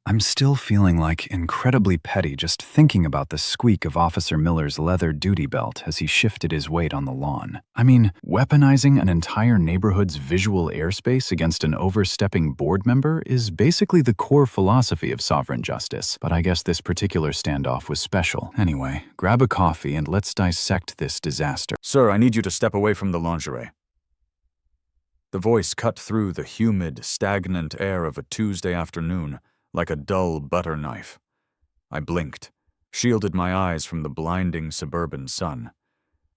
I'm still feeling like incredibly petty just thinking about the squeak of Officer Miller's leather duty belt as he shifted his weight on the lawn. I mean, weaponizing an entire neighborhood's visual airspace against an overstepping board member is basically the core philosophy of sovereign justice. But I guess this particular standoff was special. Anyway, grab a coffee and let's dissect this disaster. Sir, I need you to step away from the lingerie. The voice cut through the humid, stagnant air of a Tuesday afternoon like a dull butter knife. I blinked, shielded my eyes from the blinding suburban sun,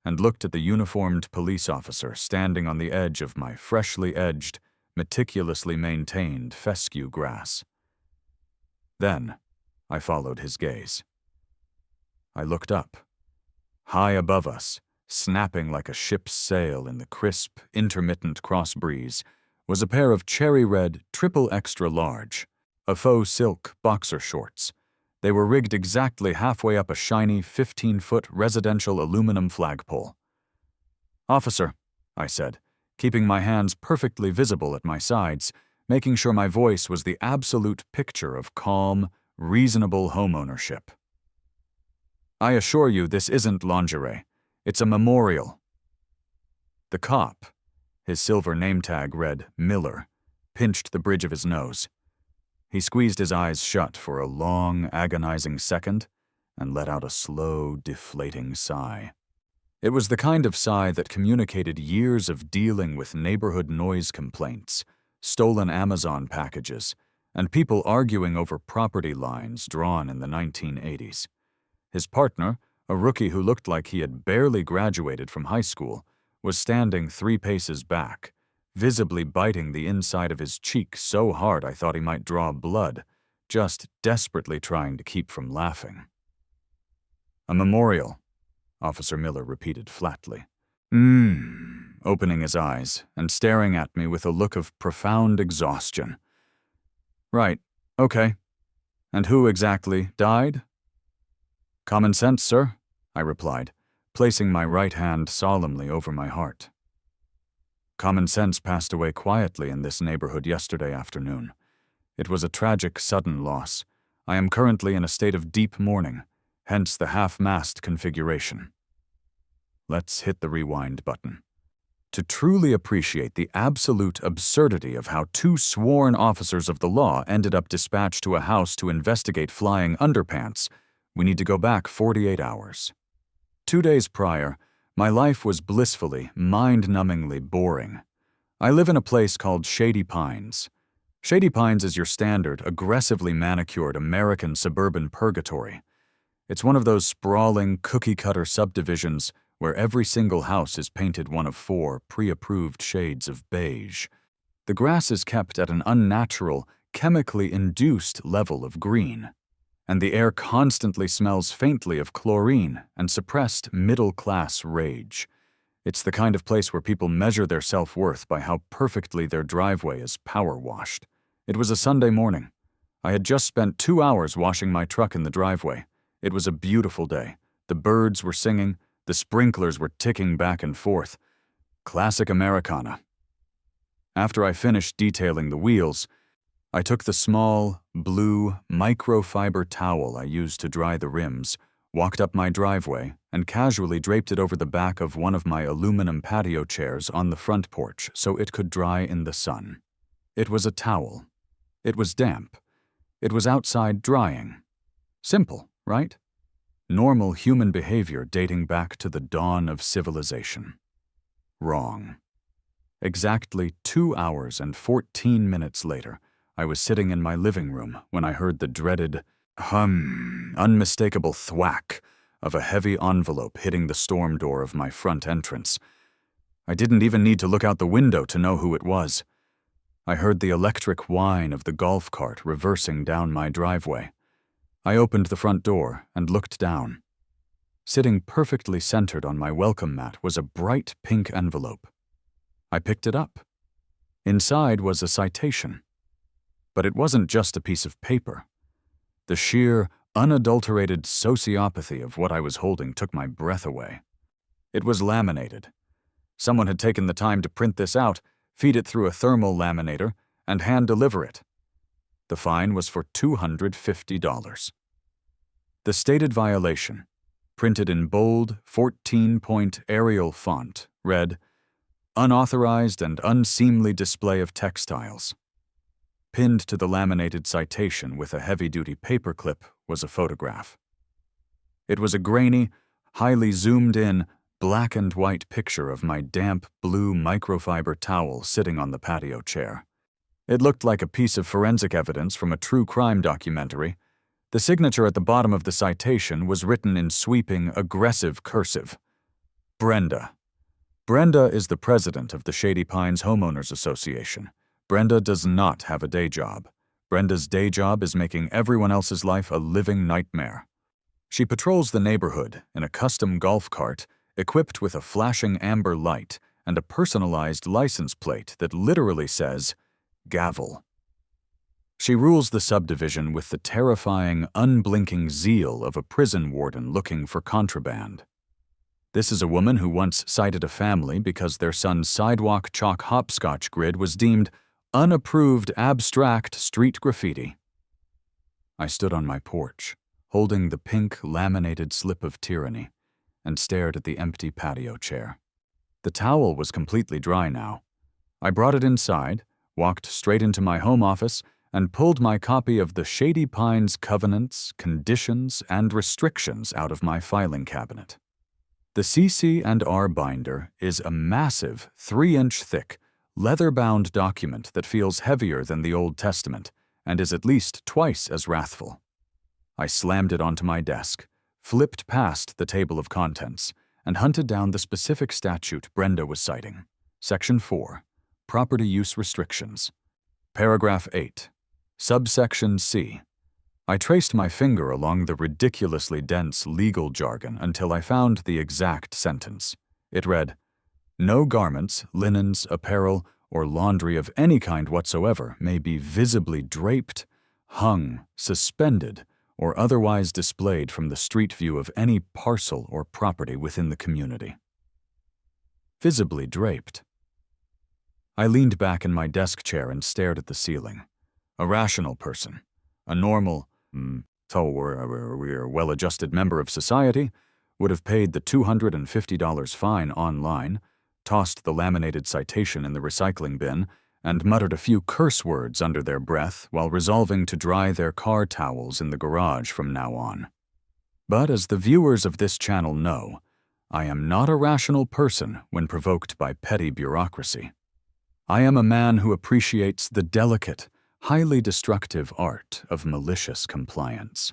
and looked at the uniformed police officer standing on the edge of my freshly edged, meticulously maintained fescue grass. Then, I followed his gaze. I looked up. High above us, snapping like a ship's sail in the crisp, intermittent cross breeze, was a pair of cherry-red, triple extra large, a faux silk boxer shorts. They were rigged exactly halfway up a shiny 15-foot residential aluminum flagpole. "Officer," I said, keeping my hands perfectly visible at my sides, making sure my voice was the absolute picture of calm, reasonable homeownership. "I assure you this isn't lingerie. It's a memorial." The cop, his silver name tag read Miller, pinched the bridge of his nose. He squeezed his eyes shut for a long, agonizing second and let out a slow, deflating sigh. It was the kind of sigh that communicated years of dealing with neighborhood noise complaints, stolen Amazon packages, and people arguing over property lines drawn in the 1980s. His partner, a rookie who looked like he had barely graduated from high school, was standing 3 paces back, visibly biting the inside of his cheek so hard I thought he might draw blood, just desperately trying to keep from laughing. "A memorial," Officer Miller repeated flatly. Opening his eyes and staring at me with a look of profound exhaustion. "Right, okay. And who exactly died?" "Common sense, sir," I replied, placing my right hand solemnly over my heart. Common sense passed away quietly in this neighborhood yesterday afternoon. It was a tragic, sudden loss. I am currently in a state of deep mourning, hence the half-mast configuration. Let's hit the rewind button. To truly appreciate the absolute absurdity of how 2 sworn officers of the law ended up dispatched to a house to investigate flying underpants, we need to go back 48 hours. 2 days prior, my life was blissfully, mind-numbingly boring. I live in a place called Shady Pines. Shady Pines is your standard, aggressively manicured American suburban purgatory. It's one of those sprawling, cookie-cutter subdivisions where every single house is painted one of 4 pre-approved shades of beige. The grass is kept at an unnatural, chemically induced level of green, and the air constantly smells faintly of chlorine and suppressed middle-class rage. It's the kind of place where people measure their self-worth by how perfectly their driveway is power-washed. It was a Sunday morning. I had just spent 2 hours washing my truck in the driveway. It was a beautiful day. The birds were singing, the sprinklers were ticking back and forth. Classic Americana. After I finished detailing the wheels, I took the small, blue, microfiber towel I used to dry the rims, walked up my driveway, and casually draped it over the back of one of my aluminum patio chairs on the front porch so it could dry in the sun. It was a towel. It was damp. It was outside drying. Simple, right? Normal human behavior dating back to the dawn of civilization. Wrong. Exactly 2 hours and 14 minutes later, I was sitting in my living room when I heard the dreaded, unmistakable thwack of a heavy envelope hitting the storm door of my front entrance. I didn't even need to look out the window to know who it was. I heard the electric whine of the golf cart reversing down my driveway. I opened the front door and looked down. Sitting perfectly centered on my welcome mat was a bright pink envelope. I picked it up. Inside was a citation. But it wasn't just a piece of paper. The sheer, unadulterated sociopathy of what I was holding took my breath away. It was laminated. Someone had taken the time to print this out, feed it through a thermal laminator, and hand-deliver it. The fine was for $250. The stated violation, printed in bold, 14-point Arial font, read, "Unauthorized and unseemly display of textiles." Pinned to the laminated citation with a heavy-duty paperclip was a photograph. It was a grainy, highly zoomed-in, black and white picture of my damp blue microfiber towel sitting on the patio chair. It looked like a piece of forensic evidence from a true crime documentary. The signature at the bottom of the citation was written in sweeping, aggressive cursive. Brenda. Brenda is the president of the Shady Pines Homeowners Association. Brenda does not have a day job. Brenda's day job is making everyone else's life a living nightmare. She patrols the neighborhood in a custom golf cart equipped with a flashing amber light and a personalized license plate that literally says, "Gavel." She rules the subdivision with the terrifying, unblinking zeal of a prison warden looking for contraband. This is a woman who once cited a family because their son's sidewalk chalk hopscotch grid was deemed unapproved abstract street graffiti. I stood on my porch, holding the pink laminated slip of tyranny, and stared at the empty patio chair. The towel was completely dry now. I brought it inside, walked straight into my home office, and pulled my copy of the Shady Pines Covenants, Conditions, and Restrictions out of my filing cabinet. The CC&R binder is a massive, 3-inch thick, leather-bound document that feels heavier than the Old Testament and is at least twice as wrathful. I slammed it onto my desk, flipped past the table of contents, and hunted down the specific statute Brenda was citing. Section 4, Property Use Restrictions. Paragraph 8, Subsection C. I traced my finger along the ridiculously dense legal jargon until I found the exact sentence. It read, "No garments, linens, apparel, or laundry of any kind whatsoever may be visibly draped, hung, suspended, or otherwise displayed from the street view of any parcel or property within the community." Visibly draped. I leaned back in my desk chair and stared at the ceiling. A rational person, a normal, well-adjusted member of society, would have paid the $250 fine online, tossed the laminated citation in the recycling bin, and muttered a few curse words under their breath while resolving to dry their car towels in the garage from now on. But as the viewers of this channel know, I am not a rational person when provoked by petty bureaucracy. I am a man who appreciates the delicate, highly destructive art of malicious compliance.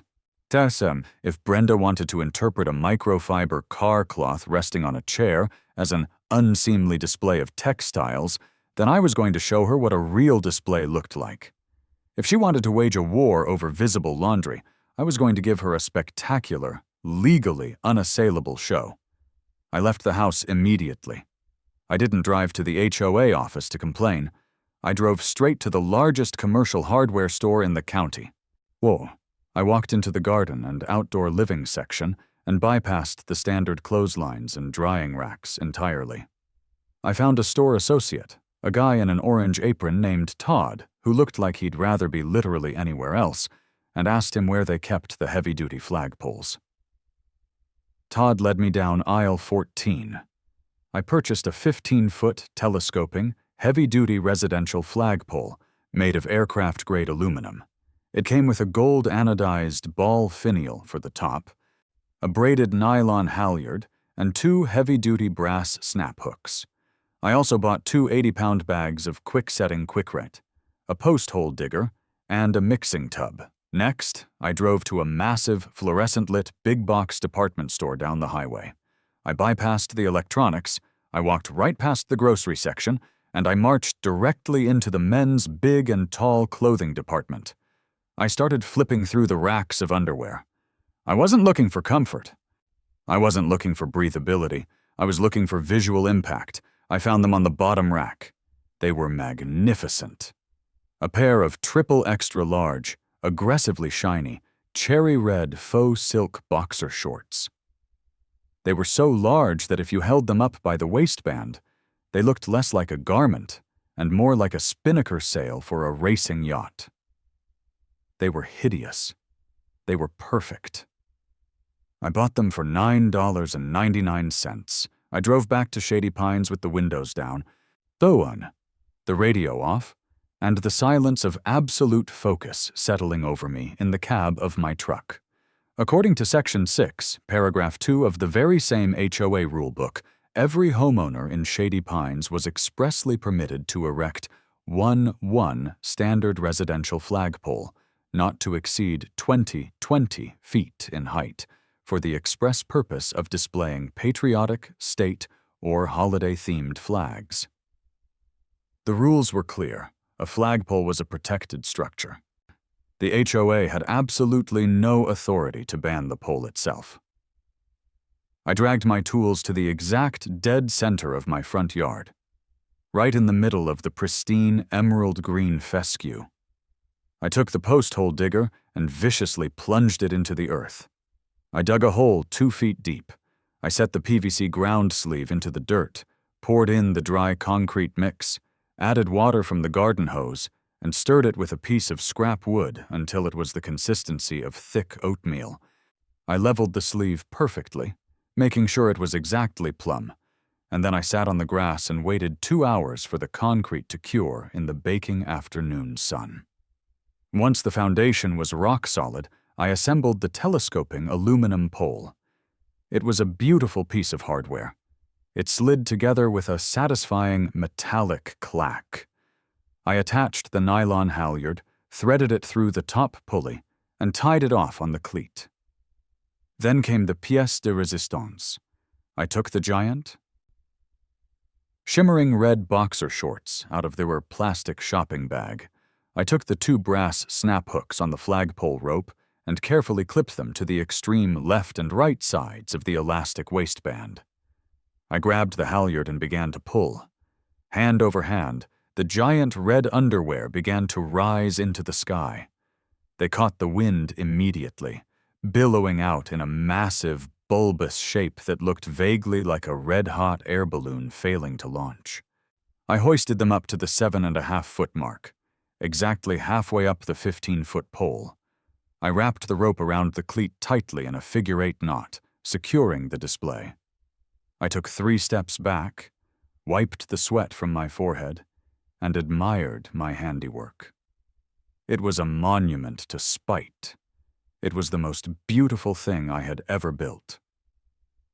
If Brenda wanted to interpret a microfiber car cloth resting on a chair as an unseemly display of textiles, then I was going to show her what a real display looked like. If she wanted to wage a war over visible laundry, I was going to give her a spectacular, legally unassailable show. I left the house immediately. I didn't drive to the HOA office to complain. I drove straight to the largest commercial hardware store in the county. I walked into the garden and outdoor living section and bypassed the standard clotheslines and drying racks entirely. I found a store associate, a guy in an orange apron named Todd, who looked like he'd rather be literally anywhere else, and asked him where they kept the heavy-duty flagpoles. Todd led me down aisle 14. I purchased a 15-foot telescoping, heavy-duty residential flagpole made of aircraft-grade aluminum. It came with a gold anodized ball finial for the top, a braided nylon halyard, and 2 heavy-duty brass snap hooks. I also bought 2 80-pound bags of quick-setting Quikrete, a post-hole digger, and a mixing tub. Next, I drove to a massive, fluorescent-lit big-box department store down the highway. I bypassed the electronics, I walked right past the grocery section, and I marched directly into the men's big and tall clothing department. I started flipping through the racks of underwear. I wasn't looking for comfort. I wasn't looking for breathability. I was looking for visual impact. I found them on the bottom rack. They were magnificent. A pair of triple extra large, aggressively shiny, cherry red faux silk boxer shorts. They were so large that if you held them up by the waistband, they looked less like a garment and more like a spinnaker sail for a racing yacht. They were hideous. They were perfect. I bought them for $9.99. I drove back to Shady Pines with the windows down, the radio off, and the silence of absolute focus settling over me in the cab of my truck. According to Section 6, Paragraph 2 of the very same HOA rulebook, every homeowner in Shady Pines was expressly permitted to erect 1 standard residential flagpole, not to exceed 20 feet in height, for the express purpose of displaying patriotic, state, or holiday-themed flags. The rules were clear. A flagpole was a protected structure. The HOA had absolutely no authority to ban the pole itself. I dragged my tools to the exact dead center of my front yard, right in the middle of the pristine emerald green fescue. I took the post hole digger and viciously plunged it into the earth. I dug a hole 2 feet deep. I set the PVC ground sleeve into the dirt, poured in the dry concrete mix, added water from the garden hose, and stirred it with a piece of scrap wood until it was the consistency of thick oatmeal. I leveled the sleeve perfectly, making sure it was exactly plumb, and then I sat on the grass and waited 2 hours for the concrete to cure in the baking afternoon sun. Once the foundation was rock solid, I assembled the telescoping aluminum pole. It was a beautiful piece of hardware. It slid together with a satisfying metallic clack. I attached the nylon halyard, threaded it through the top pulley, and tied it off on the cleat. Then came the pièce de résistance. I took the giant, shimmering red boxer shorts out of their plastic shopping bag. I took the 2 brass snap hooks on the flagpole rope and carefully clipped them to the extreme left and right sides of the elastic waistband. I grabbed the halyard and began to pull. Hand over hand, the giant red underwear began to rise into the sky. They caught the wind immediately, billowing out in a massive, bulbous shape that looked vaguely like a red-hot air balloon failing to launch. I hoisted them up to the 7.5-foot mark, exactly halfway up the 15-foot pole. I wrapped the rope around the cleat tightly in a figure-8 knot, securing the display. I took 3 steps back, wiped the sweat from my forehead, and admired my handiwork. It was a monument to spite. It was the most beautiful thing I had ever built.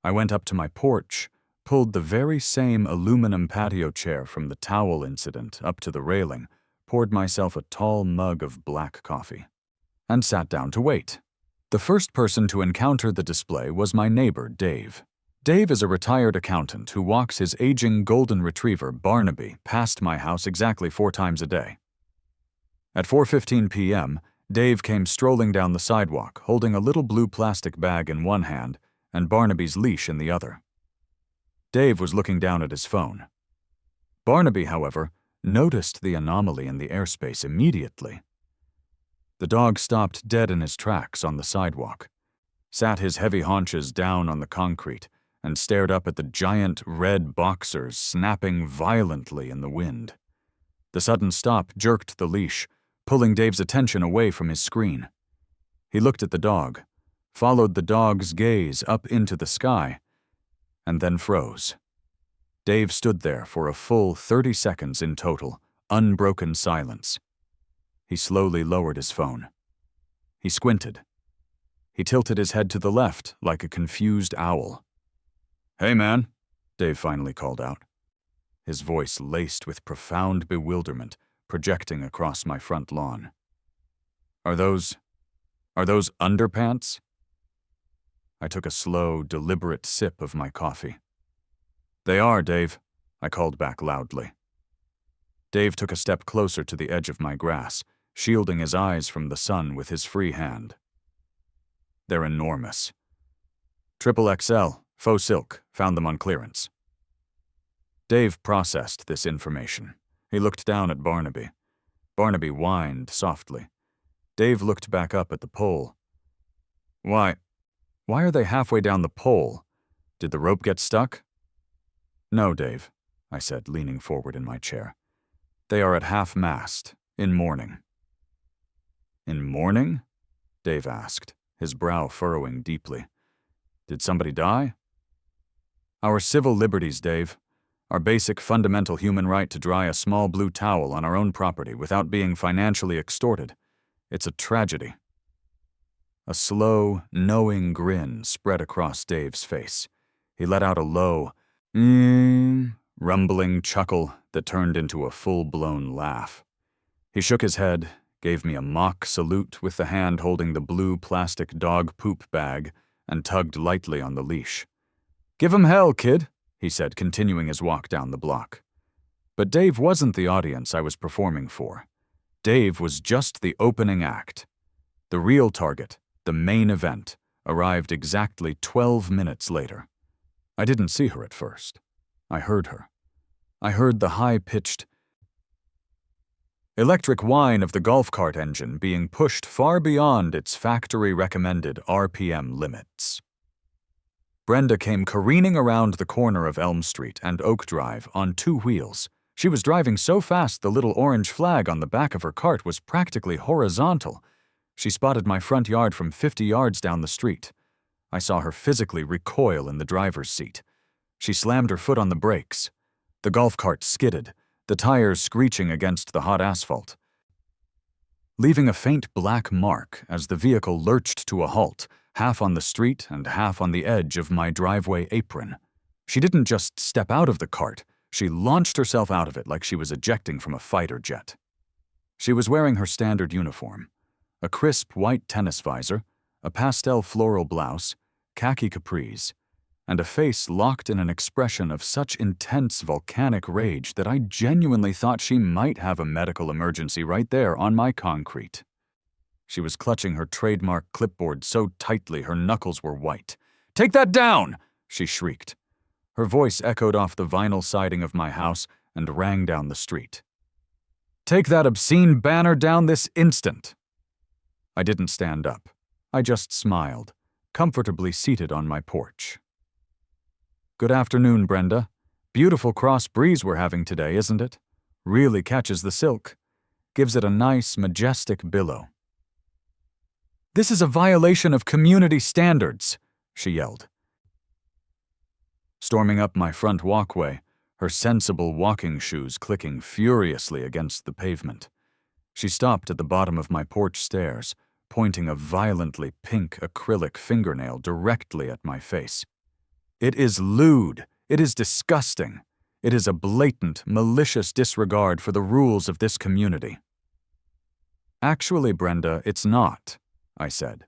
I went up to my porch, pulled the very same aluminum patio chair from the towel incident up to the railing, poured myself a tall mug of black coffee, and sat down to wait. The first person to encounter the display was my neighbor, Dave. Dave is a retired accountant who walks his aging golden retriever, Barnaby, past my house exactly 4 times a day. At 4:15 p.m., Dave came strolling down the sidewalk, holding a little blue plastic bag in one hand and Barnaby's leash in the other. Dave was looking down at his phone. Barnaby, however, noticed the anomaly in the airspace immediately. The dog stopped dead in his tracks on the sidewalk, sat his heavy haunches down on the concrete, and stared up at the giant red boxers snapping violently in the wind. The sudden stop jerked the leash, pulling Dave's attention away from his screen. He looked at the dog, followed the dog's gaze up into the sky, and then froze. Dave stood there for a full 30 seconds in total, unbroken silence. He slowly lowered his phone. He squinted. He tilted his head to the left like a confused owl. "Hey, man," Dave finally called out, his voice laced with profound bewilderment projecting across my front lawn. Are those underpants?" I took a slow, deliberate sip of my coffee. "They are, Dave," I called back loudly. Dave took a step closer to the edge of my grass, shielding his eyes from the sun with his free hand. "They're enormous. XXL, faux silk, found them on clearance." Dave processed this information. He looked down at Barnaby. Barnaby whined softly. Dave looked back up at the pole. Why are they halfway down the pole? Did the rope get stuck?" "No, Dave," I said, leaning forward in my chair. "They are at half-mast, in mourning." In mourning? Dave asked, his brow furrowing deeply. Did somebody die? Our civil liberties, Dave. Our basic fundamental human right to dry a small blue towel on our own property without being financially extorted. It's a tragedy. A slow, knowing grin spread across Dave's face. He let out a low, rumbling chuckle that turned into a full-blown laugh. He shook his head, gave me a mock salute with the hand holding the blue plastic dog poop bag, and tugged lightly on the leash. "Give 'em hell, kid," he said, continuing his walk down the block. But Dave wasn't the audience I was performing for. Dave was just the opening act. The real target, the main event, arrived exactly 12 minutes later. I didn't see her at first. I heard her. I heard the high-pitched electric whine of the golf cart engine being pushed far beyond its factory-recommended RPM limits. Brenda came careening around the corner of Elm Street and Oak Drive on 2 wheels. She was driving so fast the little orange flag on the back of her cart was practically horizontal. She spotted my front yard from 50 yards down the street. I saw her physically recoil in the driver's seat. She slammed her foot on the brakes. The golf cart skidded, the tires screeching against the hot asphalt, leaving a faint black mark as the vehicle lurched to a halt, half on the street and half on the edge of my driveway apron. She didn't just step out of the cart, she launched herself out of it like she was ejecting from a fighter jet. She was wearing her standard uniform, a crisp white tennis visor, a pastel floral blouse, khaki capris, and a face locked in an expression of such intense volcanic rage that I genuinely thought she might have a medical emergency right there on my concrete. She was clutching her trademark clipboard so tightly her knuckles were white. "Take that down!" she shrieked. Her voice echoed off the vinyl siding of my house and rang down the street. "Take that obscene banner down this instant!" I didn't stand up. I just smiled, comfortably seated on my porch. "Good afternoon, Brenda. Beautiful cross breeze we're having today, isn't it? Really catches the silk. Gives it a nice, majestic billow." "This is a violation of community standards," she yelled. Storming up my front walkway, her sensible walking shoes clicking furiously against the pavement. She stopped at the bottom of my porch stairs, pointing a violently pink acrylic fingernail directly at my face. "It is lewd. It is disgusting. It is a blatant, malicious disregard for the rules of this community." "Actually, Brenda, it's not," I said.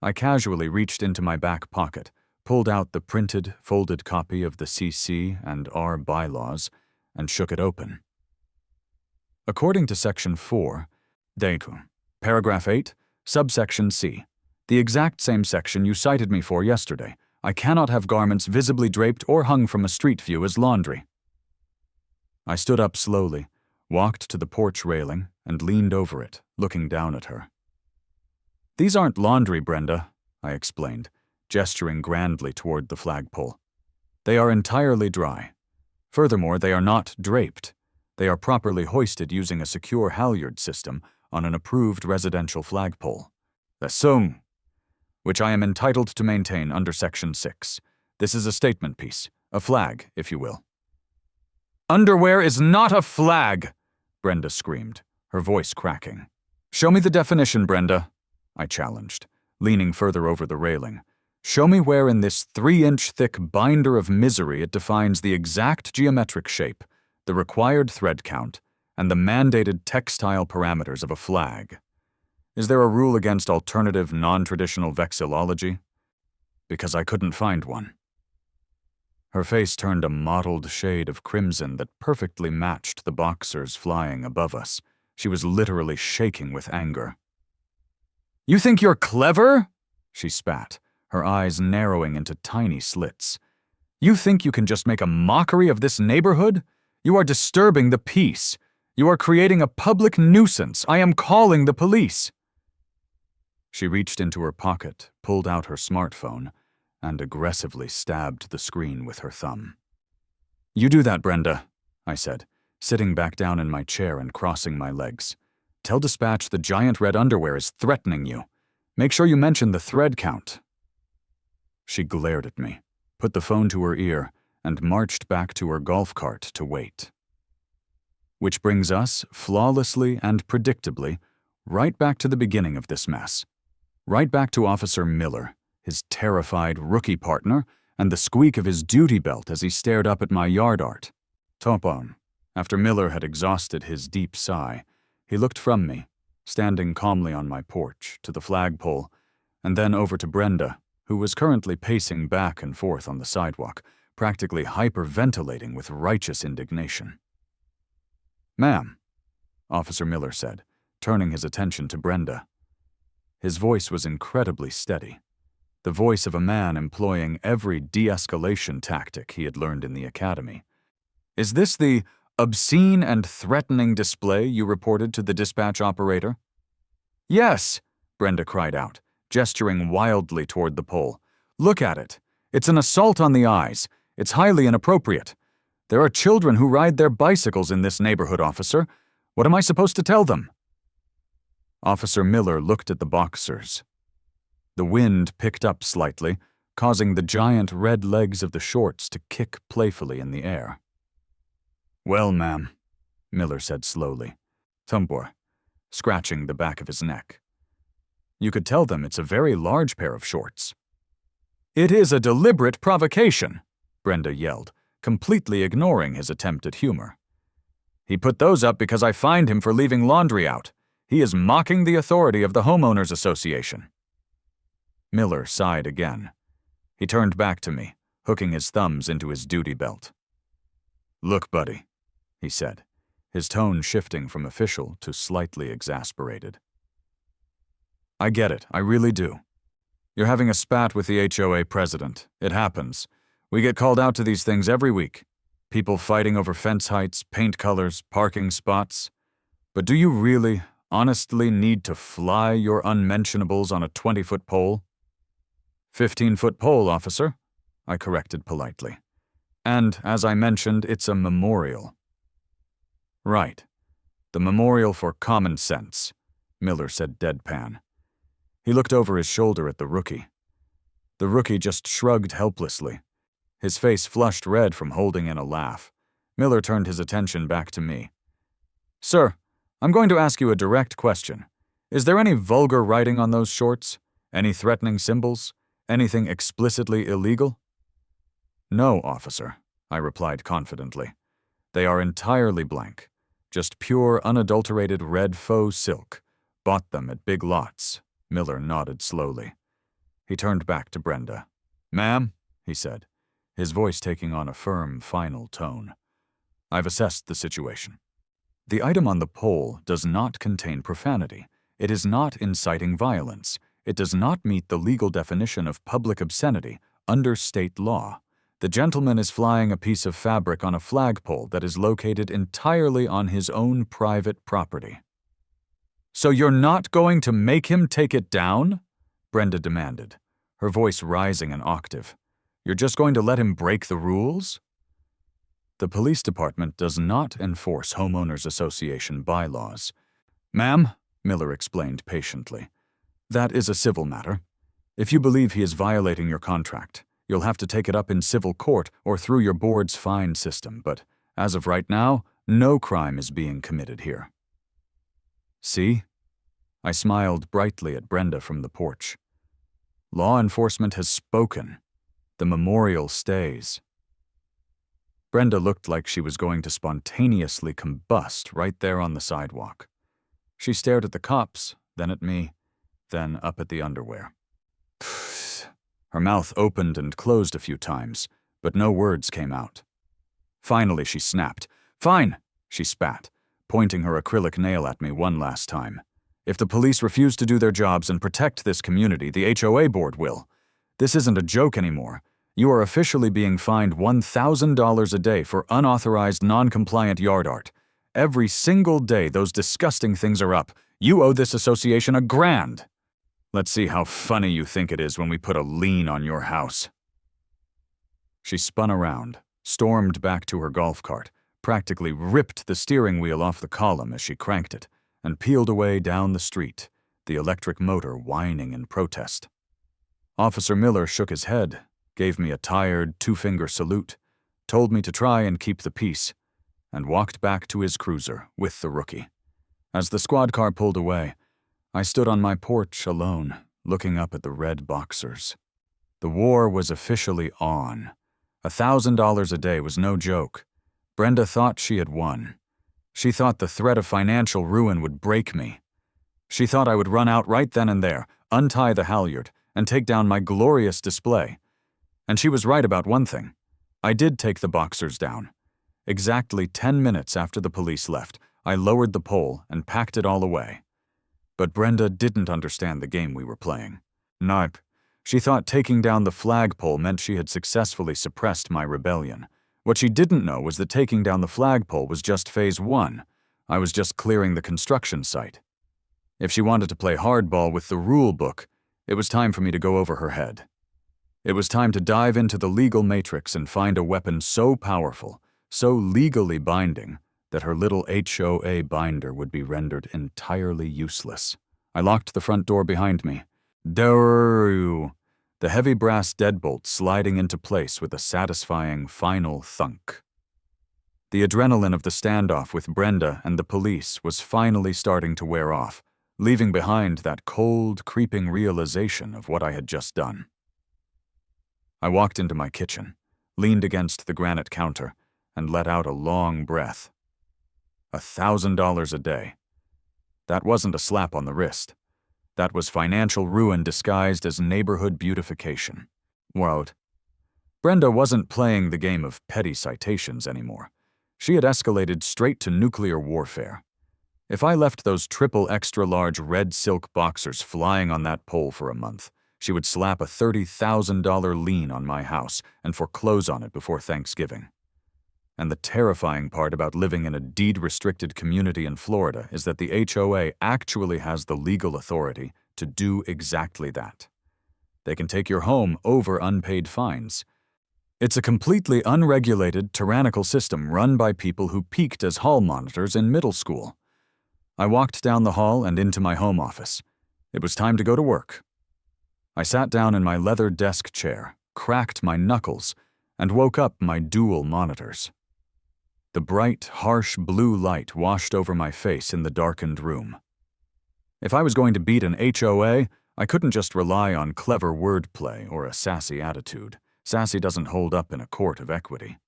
I casually reached into my back pocket, pulled out the printed, folded copy of the CC and R bylaws, and shook it open. According to Section 4, Paragraph 8, Subsection C, the exact same section you cited me for yesterday, I cannot have garments visibly draped or hung from a street view as laundry. I stood up slowly, walked to the porch railing, and leaned over it, looking down at her. "These aren't laundry, Brenda," I explained, gesturing grandly toward the flagpole. "They are entirely dry. Furthermore, they are not draped. They are properly hoisted using a secure halyard system on an approved residential flagpole. Which I am entitled to maintain under Section 6. This is a statement piece, a flag, if you will." "Underwear is not a flag!" Brenda screamed, her voice cracking. "Show me the definition, Brenda," I challenged, leaning further over the railing. "Show me where in this 3-inch thick binder of misery it defines the exact geometric shape, the required thread count, and the mandated textile parameters of a flag. Is there a rule against alternative, non-traditional vexillology? Because I couldn't find one." Her face turned a mottled shade of crimson that perfectly matched the boxers flying above us. She was literally shaking with anger. "You think you're clever?" she spat, her eyes narrowing into tiny slits. "You think you can just make a mockery of this neighborhood? You are disturbing the peace. You are creating a public nuisance. I am calling the police." She reached into her pocket, pulled out her smartphone, and aggressively stabbed the screen with her thumb. "You do that, Brenda," I said, sitting back down in my chair and crossing my legs. Tell dispatch the giant red underwear is threatening you. Make sure you mention the thread count." She glared at me, put the phone to her ear, and marched back to her golf cart to wait. Which brings us, flawlessly and predictably, right back to the beginning of this mess. Right back to Officer Miller, his terrified rookie partner, and the squeak of his duty belt as he stared up at my yard art. Top on. After Miller had exhausted his deep sigh, he looked from me, standing calmly on my porch, to the flagpole, and then over to Brenda, who was currently pacing back and forth on the sidewalk, practically hyperventilating with righteous indignation. "Ma'am," Officer Miller said, turning his attention to Brenda. His voice was incredibly steady, the voice of a man employing every de-escalation tactic he had learned in the academy. "Is this the obscene and threatening display you reported to the dispatch operator?" "Yes," Brenda cried out, gesturing wildly toward the pole. "Look at it. It's an assault on the eyes. It's highly inappropriate. There are children who ride their bicycles in this neighborhood, officer. What am I supposed to tell them?" Officer Miller looked at the boxers. The wind picked up slightly, causing the giant red legs of the shorts to kick playfully in the air. "Well, ma'am," Miller said slowly, "Tumbor," scratching the back of his neck. "You could tell them it's a very large pair of shorts." "It is a deliberate provocation," Brenda yelled, completely ignoring his attempt at humor. "He put those up because I fined him for leaving laundry out. He is mocking the authority of the homeowners association." Miller sighed again. He turned back to me, hooking his thumbs into his duty belt. "Look, buddy," he said, his tone shifting from official to slightly exasperated. "I get it, I really do. You're having a spat with the HOA president. It happens. We get called out to these things every week. People fighting over fence heights, paint colors, parking spots. But do you really, honestly need to fly your unmentionables on a 20-foot pole?" 15-foot pole, officer, I corrected politely. "And, as I mentioned, it's a memorial." "Right. The memorial for common sense," Miller said deadpan. He looked over his shoulder at the rookie. The rookie just shrugged helplessly. His face flushed red from holding in a laugh. Miller turned his attention back to me. "Sir, I'm going to ask you a direct question. Is there any vulgar writing on those shorts? Any threatening symbols? Anything explicitly illegal?" "No, officer," I replied confidently. "They are entirely blank. Just pure, unadulterated red faux silk. Bought them at Big Lots." Miller nodded slowly. He turned back to Brenda. "Ma'am," he said, his voice taking on a firm, final tone. "I've assessed the situation. The item on the pole does not contain profanity. It is not inciting violence. It does not meet the legal definition of public obscenity under state law. The gentleman is flying a piece of fabric on a flagpole that is located entirely on his own private property." "So you're not going to make him take it down?" Brenda demanded, her voice rising an octave. "You're just going to let him break the rules?" "The police department does not enforce homeowners association bylaws." "Ma'am," Miller explained patiently, "that is a civil matter. If you believe he is violating your contract, you'll have to take it up in civil court or through your board's fine system, but as of right now, no crime is being committed here." "See?" I smiled brightly at Brenda from the porch. "Law enforcement has spoken. The memorial stays." Brenda looked like she was going to spontaneously combust right there on the sidewalk. She stared at the cops, then at me, then up at the underwear. Her mouth opened and closed a few times, but no words came out. Finally, she snapped. "Fine," she spat, pointing her acrylic nail at me one last time. "If the police refuse to do their jobs and protect this community, the HOA board will. This isn't a joke anymore. You are officially being fined $1,000 a day for unauthorized, non-compliant yard art. Every single day those disgusting things are up, you owe this association $1,000. Let's see how funny you think it is when we put a lien on your house." She spun around, stormed back to her golf cart, practically ripped the steering wheel off the column as she cranked it, and peeled away down the street, the electric motor whining in protest. Officer Miller shook his head, gave me a tired two-finger salute, told me to try and keep the peace, and walked back to his cruiser with the rookie. As the squad car pulled away, I stood on my porch alone, looking up at the red boxers. The war was officially on. $1,000 a day was no joke. Brenda thought she had won. She thought the threat of financial ruin would break me. She thought I would run out right then and there, untie the halyard, and take down my glorious display. And she was right about one thing. I did take the boxers down. Exactly 10 minutes after the police left, I lowered the pole and packed it all away. But Brenda didn't understand the game we were playing. Nope. She thought taking down the flagpole meant she had successfully suppressed my rebellion. What she didn't know was that taking down the flagpole was just phase 1. I was just clearing the construction site. If she wanted to play hardball with the rule book, it was time for me to go over her head. It was time to dive into the legal matrix and find a weapon so powerful, so legally binding, that her little HOA binder would be rendered entirely useless. I locked the front door behind me. The heavy brass deadbolt sliding into place with a satisfying final thunk. The adrenaline of the standoff with Brenda and the police was finally starting to wear off, leaving behind that cold, creeping realization of what I had just done. I walked into my kitchen, leaned against the granite counter, and let out a long breath. $1,000 a day. That wasn't a slap on the wrist. That was financial ruin disguised as neighborhood beautification. What? Brenda wasn't playing the game of petty citations anymore. She had escalated straight to nuclear warfare. If I left those triple extra-large red silk boxers flying on that pole for a month, she would slap a $30,000 lien on my house and foreclose on it before Thanksgiving. And the terrifying part about living in a deed-restricted community in Florida is that the HOA actually has the legal authority to do exactly that. They can take your home over unpaid fines. It's a completely unregulated, tyrannical system run by people who peaked as hall monitors in middle school. I walked down the hall and into my home office. It was time to go to work. I sat down in my leather desk chair, cracked my knuckles, and woke up my dual monitors. The bright, harsh blue light washed over my face in the darkened room. If I was going to beat an HOA, I couldn't just rely on clever wordplay or a sassy attitude. Sassy doesn't hold up in a court of equity.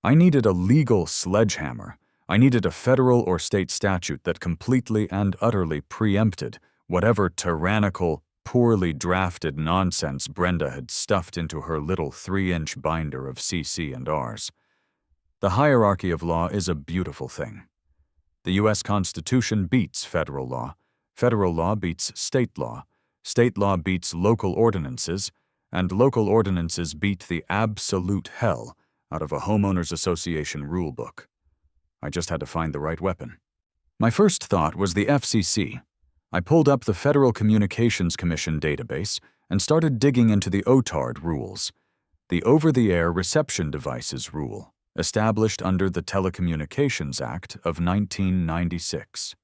I needed a legal sledgehammer. I needed a federal or state statute that completely and utterly preempted whatever tyrannical, poorly drafted nonsense Brenda had stuffed into her little 3-inch binder of CC and Rs. The hierarchy of law is a beautiful thing. The U.S. Constitution beats federal law beats state law beats local ordinances, and local ordinances beat the absolute hell out of a homeowners association rulebook. I just had to find the right weapon. My first thought was the FCC. I pulled up the Federal Communications Commission database and started digging into the OTARD rules, the Over-the-Air Reception Devices Rule, established under the Telecommunications Act of 1996.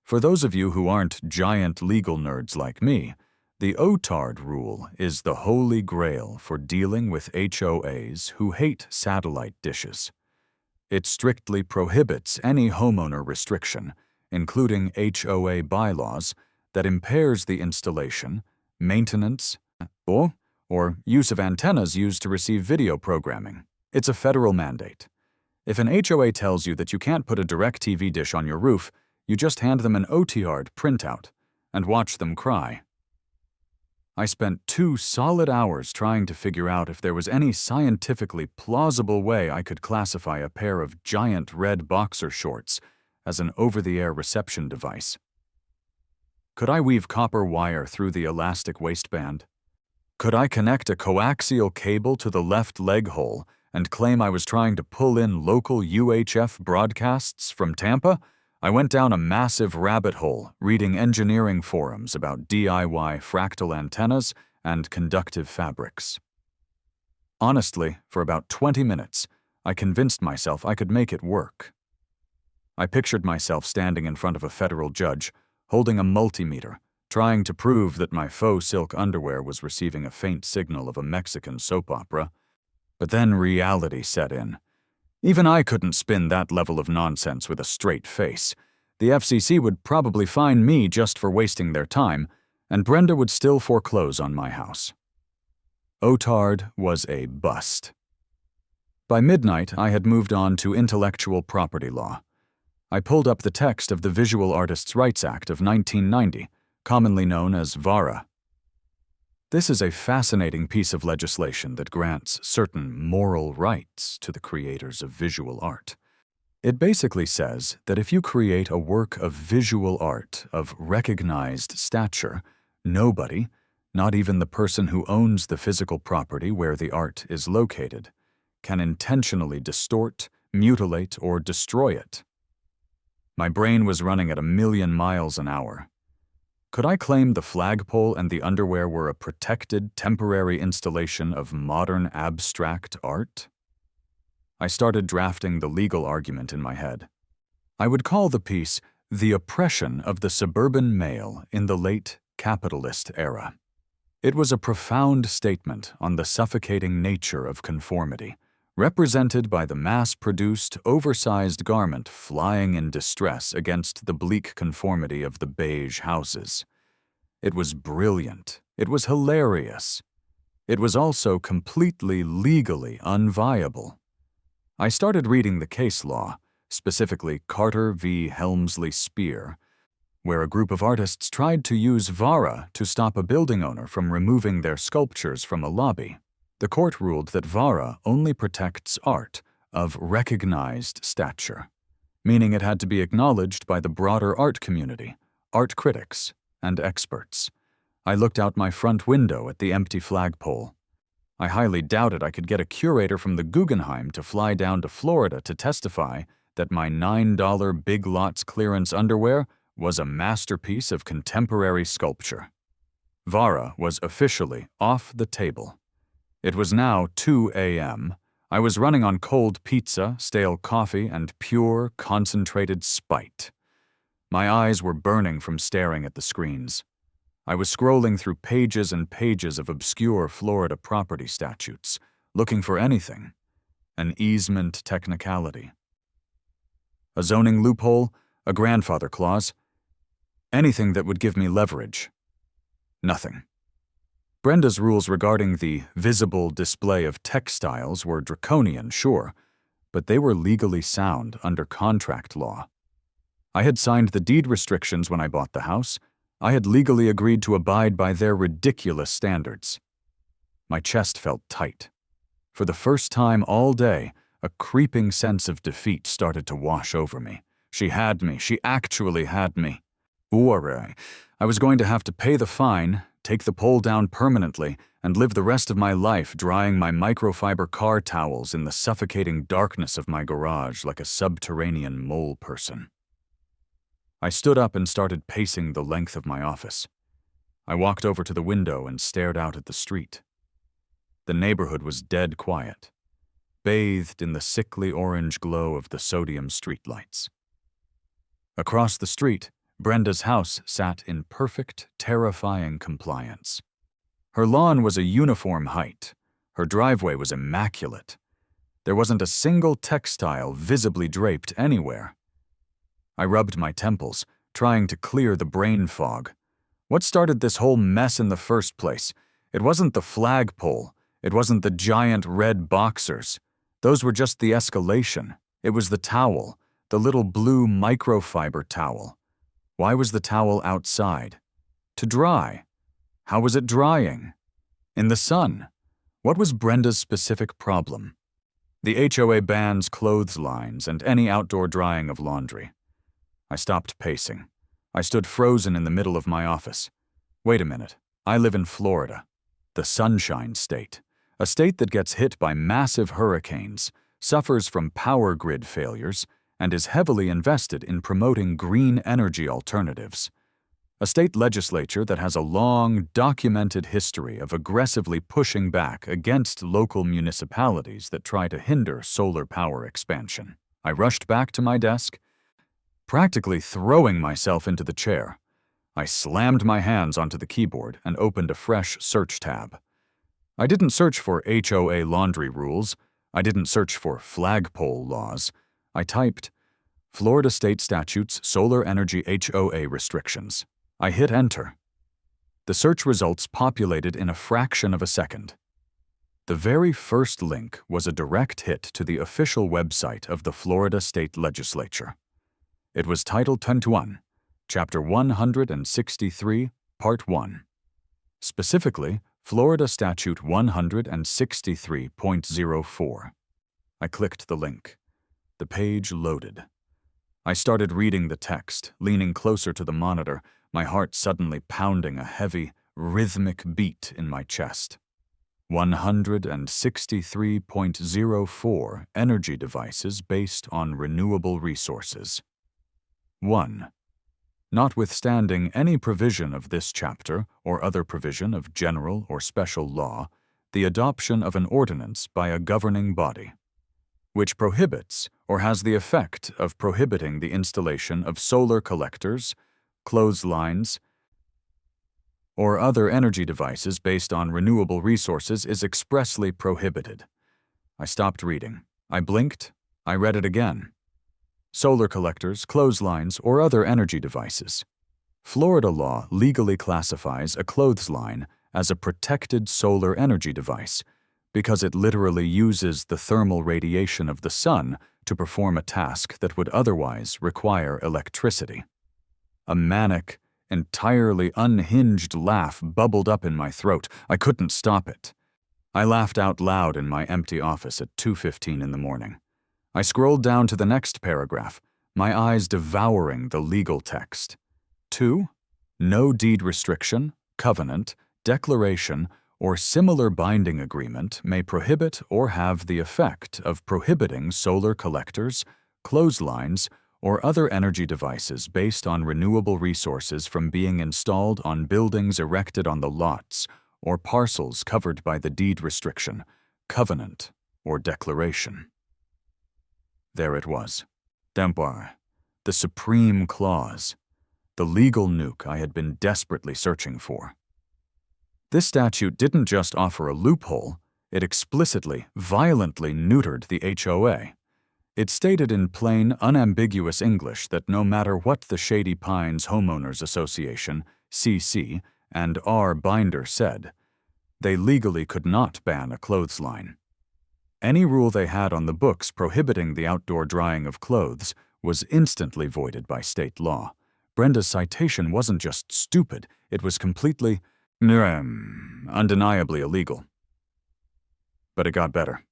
For those of you who aren't giant legal nerds like me, the OTARD rule is the holy grail for dealing with HOAs who hate satellite dishes. It strictly prohibits any homeowner restriction, including HOA bylaws, that impairs the installation, maintenance, or use of antennas used to receive video programming. It's a federal mandate. If an HOA tells you that you can't put a DirecTV dish on your roof, you just hand them an OTARD printout and watch them cry. I spent 2 solid hours trying to figure out if there was any scientifically plausible way I could classify a pair of giant red boxer shorts as an over-the-air reception device. Could I weave copper wire through the elastic waistband? Could I connect a coaxial cable to the left leg hole and claim I was trying to pull in local UHF broadcasts from Tampa? I went down a massive rabbit hole reading engineering forums about DIY fractal antennas and conductive fabrics. Honestly, for about 20 minutes, I convinced myself I could make it work. I pictured myself standing in front of a federal judge, holding a multimeter, trying to prove that my faux silk underwear was receiving a faint signal of a Mexican soap opera. But then reality set in. Even I couldn't spin that level of nonsense with a straight face. The FCC would probably fine me just for wasting their time, and Brenda would still foreclose on my house. OTARD was a bust. By midnight, I had moved on to intellectual property law. I pulled up the text of the Visual Artists' Rights Act of 1990, commonly known as VARA. This is a fascinating piece of legislation that grants certain moral rights to the creators of visual art. It basically says that if you create a work of visual art of recognized stature, nobody, not even the person who owns the physical property where the art is located, can intentionally distort, mutilate, or destroy it. My brain was running at 1,000,000 miles an hour. Could I claim the flagpole and the underwear were a protected, temporary installation of modern abstract art? I started drafting the legal argument in my head. I would call the piece "The Oppression of the Suburban Male in the Late Capitalist Era." It was a profound statement on the suffocating nature of conformity, represented by the mass-produced, oversized garment flying in distress against the bleak conformity of the beige houses. It was brilliant. It was hilarious. It was also completely legally unviable. I started reading the case law, specifically Carter v. Helmsley Spear, where a group of artists tried to use VARA to stop a building owner from removing their sculptures from a lobby. The court ruled that VARA only protects art of recognized stature, meaning it had to be acknowledged by the broader art community, art critics, and experts. I looked out my front window at the empty flagpole. I highly doubted I could get a curator from the Guggenheim to fly down to Florida to testify that my $9 Big Lots clearance underwear was a masterpiece of contemporary sculpture. VARA was officially off the table. It was now 2 a.m. I was running on cold pizza, stale coffee, and pure, concentrated spite. My eyes were burning from staring at the screens. I was scrolling through pages and pages of obscure Florida property statutes, looking for anything. An easement technicality. A zoning loophole, a grandfather clause. Anything that would give me leverage. Nothing. Brenda's rules regarding the visible display of textiles were draconian, sure, but they were legally sound under contract law. I had signed the deed restrictions when I bought the house. I had legally agreed to abide by their ridiculous standards. My chest felt tight. For the first time all day, a creeping sense of defeat started to wash over me. She had me. She actually had me. Or I was going to have to pay the fine, take the pole down permanently, and live the rest of my life drying my microfiber car towels in the suffocating darkness of my garage like a subterranean mole person. I stood up and started pacing the length of my office. I walked over to the window and stared out at the street. The neighborhood was dead quiet, bathed in the sickly orange glow of the sodium streetlights. Across the street, Brenda's house sat in perfect, terrifying compliance. Her lawn was a uniform height. Her driveway was immaculate. There wasn't a single textile visibly draped anywhere. I rubbed my temples, trying to clear the brain fog. What started this whole mess in the first place? It wasn't the flagpole. It wasn't the giant red boxers. Those were just the escalation. It was the towel, the little blue microfiber towel. Why was the towel outside? To dry. How was it drying? In the sun. What was Brenda's specific problem? The HOA bans clotheslines and any outdoor drying of laundry. I stopped pacing. I stood frozen in the middle of my office. Wait a minute. I live in Florida, the Sunshine State, a state that gets hit by massive hurricanes, suffers from power grid failures, and is heavily invested in promoting green energy alternatives. A state legislature that has a long, documented history of aggressively pushing back against local municipalities that try to hinder solar power expansion. I rushed back to my desk. practically throwing myself into the chair. I slammed my hands onto the keyboard and opened a fresh search tab. I didn't search for HOA laundry rules. I didn't search for flagpole laws. I typed Florida State Statutes Solar Energy HOA Restrictions. I hit enter. The search results populated in a fraction of a second. The very first link was a direct hit to the official website of the Florida State Legislature. It was Title 21, Chapter 163, Part 1. Specifically, Florida Statute 163.04. I clicked the link. The page loaded. I started reading the text, leaning closer to the monitor, my heart suddenly pounding a heavy, rhythmic beat in my chest. 163.04 Energy devices based on renewable resources. 1. Notwithstanding any provision of this chapter or other provision of general or special law, the adoption of an ordinance by a governing body, which prohibits or has the effect of prohibiting the installation of solar collectors, clotheslines, or other energy devices based on renewable resources is expressly prohibited. I stopped reading. I blinked. I read it again. Solar collectors, clotheslines, or other energy devices. Florida law legally classifies a clothesline as a protected solar energy device because it literally uses the thermal radiation of the sun to perform a task that would otherwise require electricity. A manic, entirely unhinged laugh bubbled up in my throat. I couldn't stop it. I laughed out loud in my empty office at 2:15 in the morning. I scrolled down to the next paragraph, my eyes devouring the legal text. 2. No deed restriction, covenant, declaration, or similar binding agreement may prohibit or have the effect of prohibiting solar collectors, clotheslines, or other energy devices based on renewable resources from being installed on buildings erected on the lots or parcels covered by the deed restriction, covenant, or declaration. There it was. Tempoir, the supreme clause, the legal nuke I had been desperately searching for. This statute didn't just offer a loophole, it explicitly, violently neutered the HOA. It stated in plain, unambiguous English that no matter what the Shady Pines Homeowners Association, CC, and R. Binder said, they legally could not ban a clothesline. Any rule they had on the books prohibiting the outdoor drying of clothes was instantly voided by state law. Brenda's citation wasn't just stupid, it was completely, undeniably illegal. But it got better.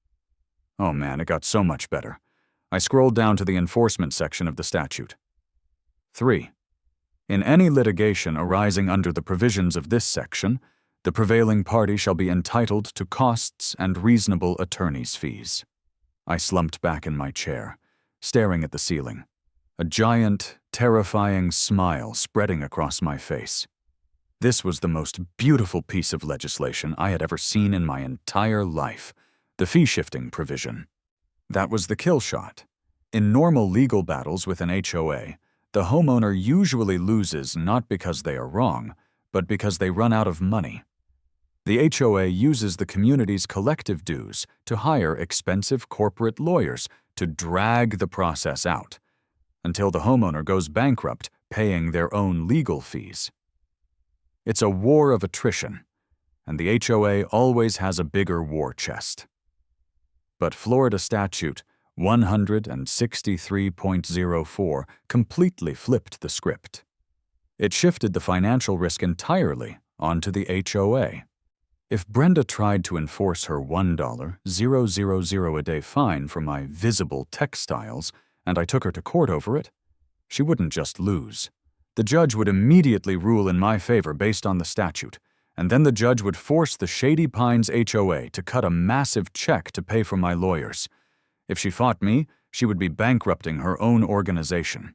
Oh man, it got so much better. I scrolled down to the enforcement section of the statute. 3. In any litigation arising under the provisions of this section, the prevailing party shall be entitled to costs and reasonable attorney's fees. I slumped back in my chair, staring at the ceiling, a giant, terrifying smile spreading across my face. This was the most beautiful piece of legislation I had ever seen in my entire life, the fee-shifting provision. That was the kill shot. In normal legal battles with an HOA, the homeowner usually loses not because they are wrong, but because they run out of money. The HOA uses the community's collective dues to hire expensive corporate lawyers to drag the process out, until the homeowner goes bankrupt paying their own legal fees. It's a war of attrition, and the HOA always has a bigger war chest. But Florida Statute 163.04 completely flipped the script. It shifted the financial risk entirely onto the HOA. If Brenda tried to enforce her $1,000 a day fine for my visible textiles, and I took her to court over it, she wouldn't just lose. The judge would immediately rule in my favor based on the statute, and then the judge would force the Shady Pines HOA to cut a massive check to pay for my lawyers. If she fought me, she would be bankrupting her own organization.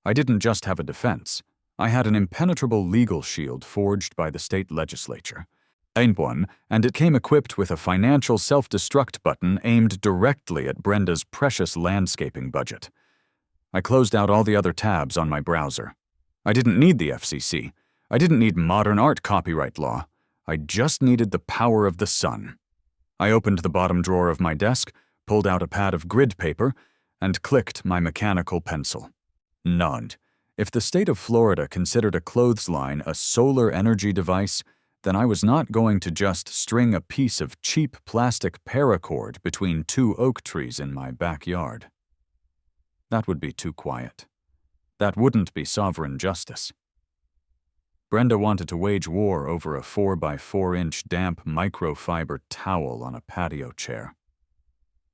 I didn't just have a defense. I had an impenetrable legal shield forged by the state legislature. And it came equipped with a financial self-destruct button aimed directly at Brenda's precious landscaping budget. I closed out all the other tabs on my browser. I didn't need the FCC. I didn't need modern art copyright law. I just needed the power of the sun. I opened the bottom drawer of my desk, pulled out a pad of grid paper, and clicked my mechanical pencil. None. If the state of Florida considered a clothesline a solar energy device, then I was not going to just string a piece of cheap plastic paracord between two oak trees in my backyard. That would be too quiet. That wouldn't be sovereign justice. Brenda wanted to wage war over a 4x4-inch damp microfiber towel on a patio chair.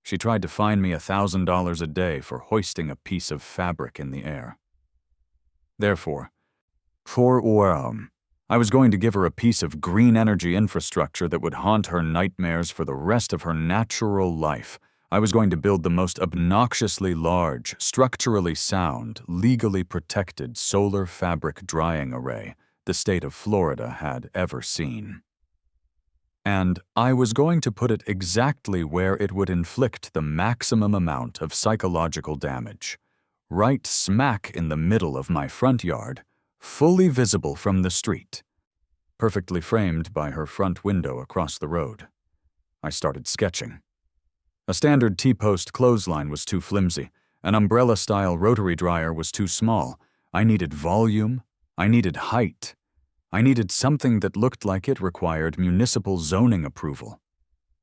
She tried to fine me $1,000 a day for hoisting a piece of fabric in the air. Therefore, I was going to give her a piece of green energy infrastructure that would haunt her nightmares for the rest of her natural life. I was going to build the most obnoxiously large, structurally sound, legally protected solar fabric drying array the state of Florida had ever seen. And I was going to put it exactly where it would inflict the maximum amount of psychological damage, right smack in the middle of my front yard, fully visible from the street, perfectly framed by her front window across the road. I started sketching. A standard T-post clothesline was too flimsy. An umbrella-style rotary dryer was too small. I needed volume. I needed height. I needed something that looked like it required municipal zoning approval.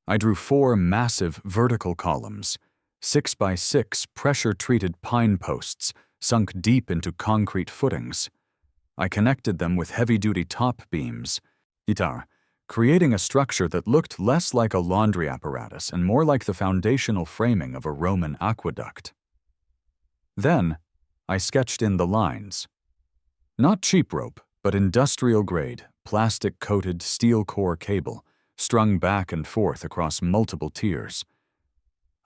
I drew 4 massive vertical columns, 6x6 pressure-treated pine posts sunk deep into concrete footings. I connected them with heavy-duty top beams, creating a structure that looked less like a laundry apparatus and more like the foundational framing of a Roman aqueduct. Then, I sketched in the lines. Not cheap rope, but industrial-grade, plastic-coated steel core cable, strung back and forth across multiple tiers.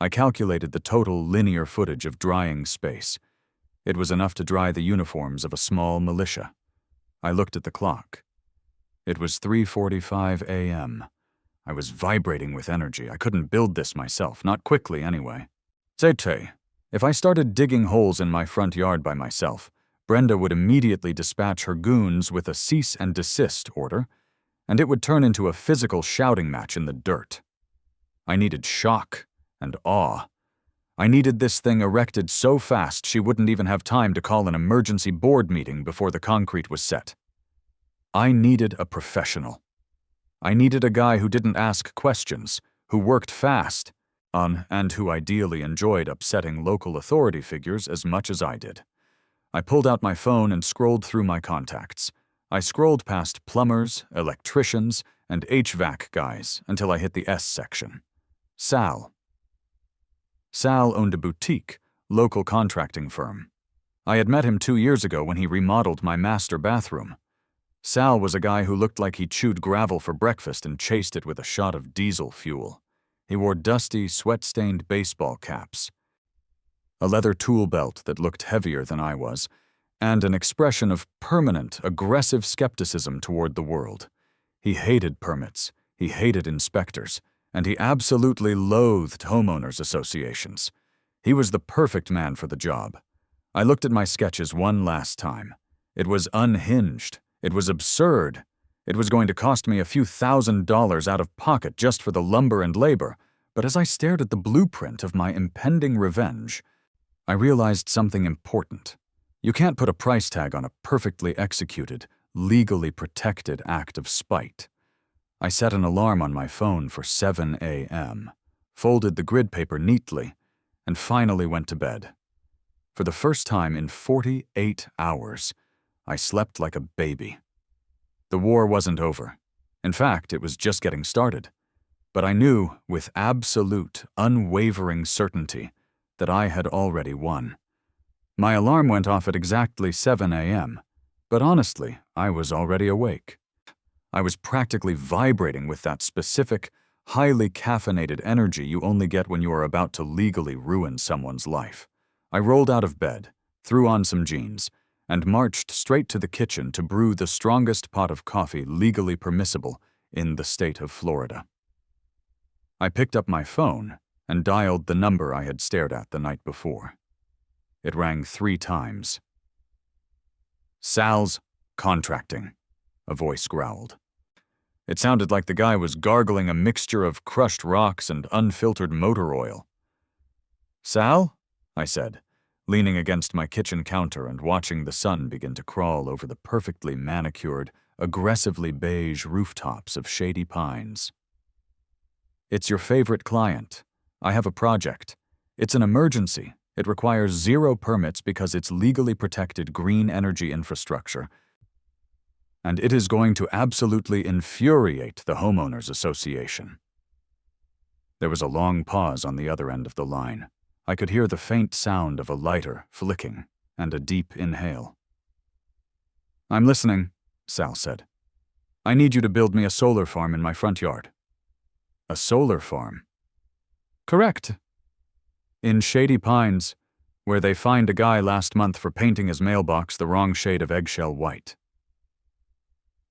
I calculated the total linear footage of drying space. It was enough to dry the uniforms of a small militia. I looked at the clock. It was 3:45 a.m. I was vibrating with energy. I couldn't build this myself, not quickly anyway. If I started digging holes in my front yard by myself, Brenda would immediately dispatch her goons with a cease and desist order, and it would turn into a physical shouting match in the dirt. I needed shock and awe. I needed this thing erected so fast she wouldn't even have time to call an emergency board meeting before the concrete was set. I needed a professional. I needed a guy who didn't ask questions, who worked fast, and who ideally enjoyed upsetting local authority figures as much as I did. I pulled out my phone and scrolled through my contacts. I scrolled past plumbers, electricians, and HVAC guys until I hit the S section. Sal. Sal owned a boutique, local contracting firm. I had met him 2 years ago when he remodeled my master bathroom. Sal was a guy who looked like he chewed gravel for breakfast and chased it with a shot of diesel fuel. He wore dusty, sweat-stained baseball caps, a leather tool belt that looked heavier than I was, and an expression of permanent, aggressive skepticism toward the world. He hated permits, he hated inspectors, and he absolutely loathed homeowners associations. He was the perfect man for the job. I looked at my sketches one last time. It was unhinged. It was absurd. It was going to cost me a few $1,000s out of pocket just for the lumber and labor, but as I stared at the blueprint of my impending revenge, I realized something important. You can't put a price tag on a perfectly executed, legally protected act of spite. I set an alarm on my phone for 7 a.m., folded the grid paper neatly, and finally went to bed. For the first time in 48 hours, I slept like a baby. The war wasn't over. In fact, it was just getting started. But I knew, with absolute, unwavering certainty, that I had already won. My alarm went off at exactly 7 a.m., but honestly, I was already awake. I was practically vibrating with that specific, highly caffeinated energy you only get when you are about to legally ruin someone's life. I rolled out of bed, threw on some jeans, and marched straight to the kitchen to brew the strongest pot of coffee legally permissible in the state of Florida. I picked up my phone and dialed the number I had stared at the night before. It rang 3 times. "Sal's contracting," a voice growled. It sounded like the guy was gargling a mixture of crushed rocks and unfiltered motor oil. "Sal?" I said, leaning against my kitchen counter and watching the sun begin to crawl over the perfectly manicured, aggressively beige rooftops of Shady Pines. "It's your favorite client. I have a project. It's an emergency. It requires 0 permits because it's legally protected green energy infrastructure. And it is going to absolutely infuriate the homeowners association." There was a long pause on the other end of the line. I could hear the faint sound of a lighter flicking and a deep inhale. "I'm listening," Sal said. "I need you to build me a solar farm in my front yard." "A solar farm?" "Correct. In Shady Pines, where they fined a guy last month for painting his mailbox the wrong shade of eggshell white."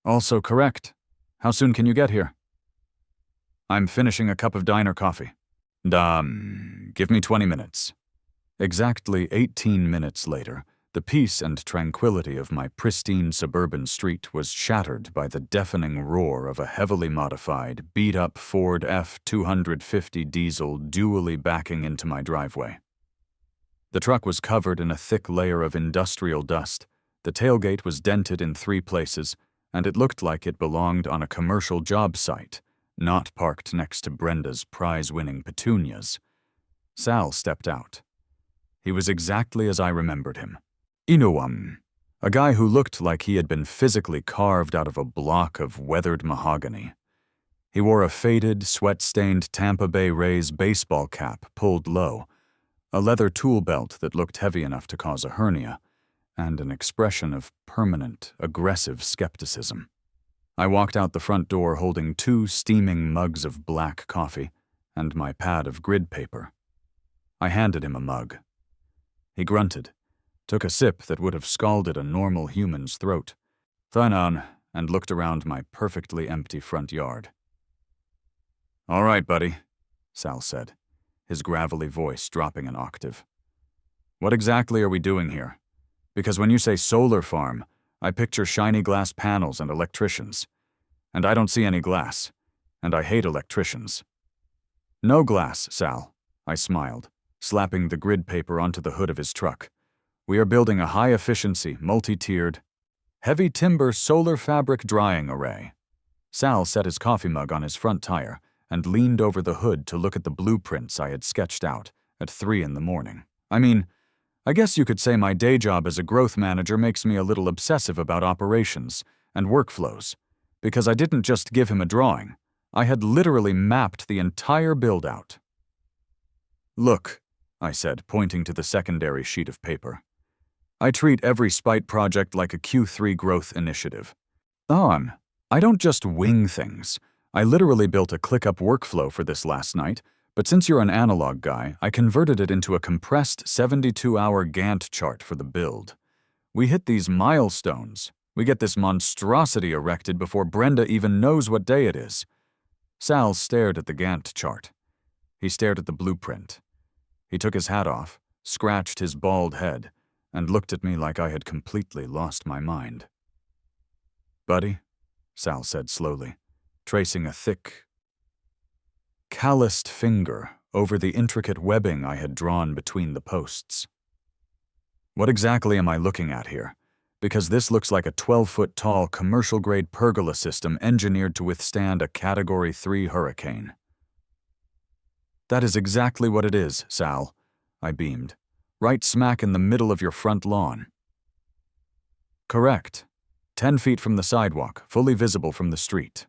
"Also correct. How soon can you get here?" "I'm finishing a cup of diner coffee." Give me 20 minutes." Exactly 18 minutes later, the peace and tranquility of my pristine suburban street was shattered by the deafening roar of a heavily modified, beat-up Ford F-250 diesel dually backing into my driveway. The truck was covered in a thick layer of industrial dust, the tailgate was dented in 3 places, and it looked like it belonged on a commercial job site, not parked next to Brenda's prize-winning petunias. Sal stepped out. He was exactly as I remembered him. A guy who looked like he had been physically carved out of a block of weathered mahogany. He wore a faded, sweat-stained Tampa Bay Rays baseball cap pulled low, a leather tool belt that looked heavy enough to cause a hernia, and an expression of permanent, aggressive skepticism. I walked out the front door holding 2 steaming mugs of black coffee and my pad of grid paper. I handed him a mug. He grunted, took a sip that would have scalded a normal human's throat, thun on, and looked around my perfectly empty front yard. "All right, buddy," Sal said, his gravelly voice dropping an octave. "What exactly are we doing here? Because when you say solar farm, I picture shiny glass panels and electricians. And I don't see any glass. And I hate electricians." "No glass, Sal," I smiled, slapping the grid paper onto the hood of his truck. "We are building a high-efficiency, multi-tiered, heavy timber solar fabric drying array." Sal set his coffee mug on his front tire and leaned over the hood to look at the blueprints I had sketched out at 3 in the morning. I guess you could say my day job as a growth manager makes me a little obsessive about operations and workflows, because I didn't just give him a drawing. I had literally mapped the entire build-out. "Look," I said, pointing to the secondary sheet of paper. "I treat every spite project like a Q3 growth initiative. I don't just wing things. I literally built a ClickUp workflow for this last night, but since you're an analog guy, I converted it into a compressed 72-hour Gantt chart for the build. We hit these milestones. We get this monstrosity erected before Brenda even knows what day it is." Sal stared at the Gantt chart. He stared at the blueprint. He took his hat off, scratched his bald head, and looked at me like I had completely lost my mind. "Buddy," Sal said slowly, tracing a thick, calloused finger over the intricate webbing I had drawn between the posts. "What exactly am I looking at here? Because this looks like a 12-foot-tall commercial-grade pergola system engineered to withstand a Category 3 hurricane." "That is exactly what it is, Sal," I beamed. "Right smack in the middle of your front lawn." "Correct. 10 feet from the sidewalk, fully visible from the street."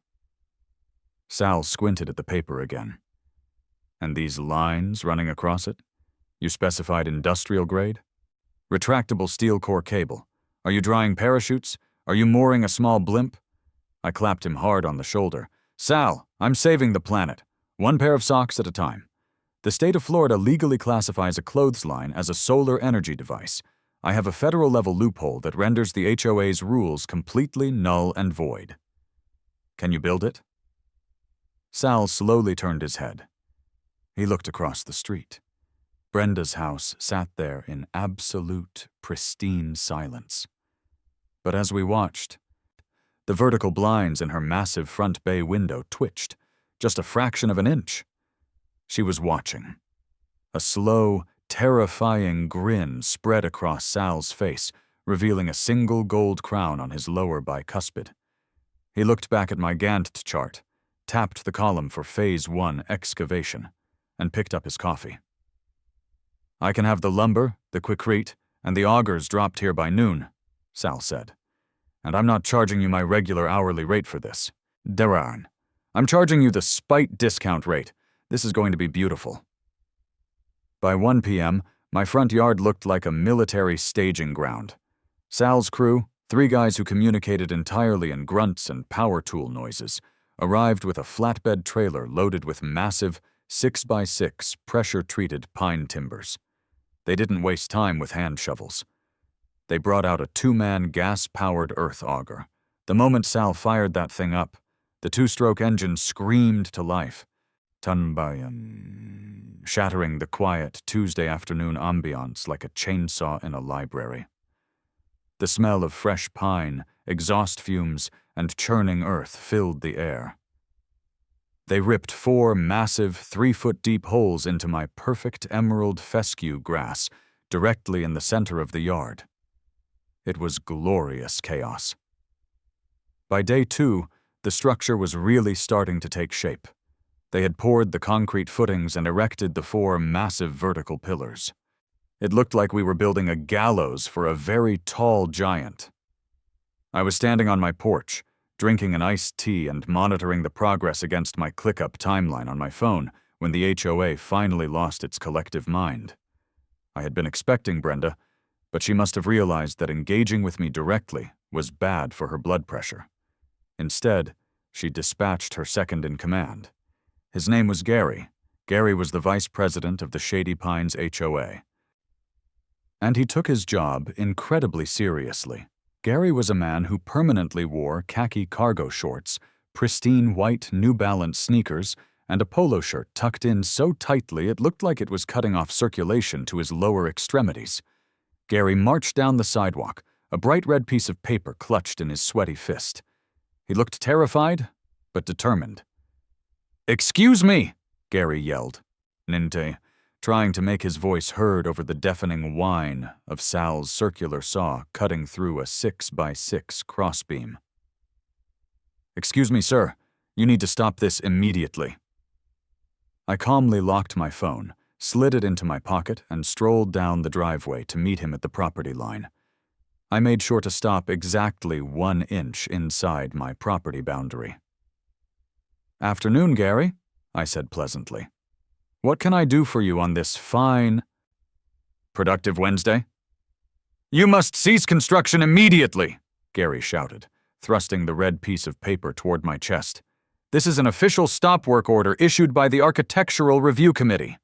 Sal squinted at the paper again. "And these lines running across it? You specified industrial grade? Retractable steel core cable. Are you drying parachutes? Are you mooring a small blimp?" I clapped him hard on the shoulder. "Sal, I'm saving the planet. 1 pair of socks at a time. The state of Florida legally classifies a clothesline as a solar energy device. I have a federal-level loophole that renders the HOA's rules completely null and void. Can you build it?" Sal slowly turned his head. He looked across the street. Brenda's house sat there in absolute, pristine silence. But as we watched, the vertical blinds in her massive front bay window twitched, just a fraction of an inch. She was watching. A slow, terrifying grin spread across Sal's face, revealing a single gold crown on his lower bicuspid. He looked back at my Gantt chart, tapped the column for Phase 1 excavation, and picked up his coffee. "I can have the lumber, the quikrete, and the augers dropped here by noon," Sal said. "And I'm not charging you my regular hourly rate for this. Deran. I'm charging you the spite discount rate. This is going to be beautiful." By 1 p.m., my front yard looked like a military staging ground. Sal's crew, 3 guys who communicated entirely in grunts and power tool noises, arrived with a flatbed trailer loaded with massive 6x6 pressure-treated pine timbers. They didn't waste time with hand shovels. They brought out a 2-man gas-powered earth auger. The moment Sal fired that thing up, the 2-stroke engine screamed to life, shattering the quiet Tuesday afternoon ambiance like a chainsaw in a library. The smell of fresh pine, exhaust fumes, and churning earth filled the air. They ripped 4 massive 3-foot-deep holes into my perfect emerald fescue grass directly in the center of the yard. It was glorious chaos. By day 2, the structure was really starting to take shape. They had poured the concrete footings and erected the 4 massive vertical pillars. It looked like we were building a gallows for a very tall giant. I was standing on my porch, drinking an iced tea and monitoring the progress against my ClickUp timeline on my phone when the HOA finally lost its collective mind. I had been expecting Brenda, but she must have realized that engaging with me directly was bad for her blood pressure. Instead, she dispatched her second-in-command. His name was Gary. Gary was the vice president of the Shady Pines HOA. And he took his job incredibly seriously. Gary was a man who permanently wore khaki cargo shorts, pristine white New Balance sneakers, and a polo shirt tucked in so tightly it looked like it was cutting off circulation to his lower extremities. Gary marched down the sidewalk, a bright red piece of paper clutched in his sweaty fist. He looked terrified, but determined. "Excuse me," Gary yelled, Ninte, trying to make his voice heard over the deafening whine of Sal's circular saw cutting through a 6x6 crossbeam. "Excuse me, sir. You need to stop this immediately." I calmly locked my phone, slid it into my pocket, and strolled down the driveway to meet him at the property line. I made sure to stop exactly 1 inch inside my property boundary. "Afternoon, Gary," I said pleasantly. "What can I do for you on this fine, productive Wednesday?" "You must cease construction immediately," Gary shouted, thrusting the red piece of paper toward my chest. "This is an official stop work order issued by the Architectural Review Committee.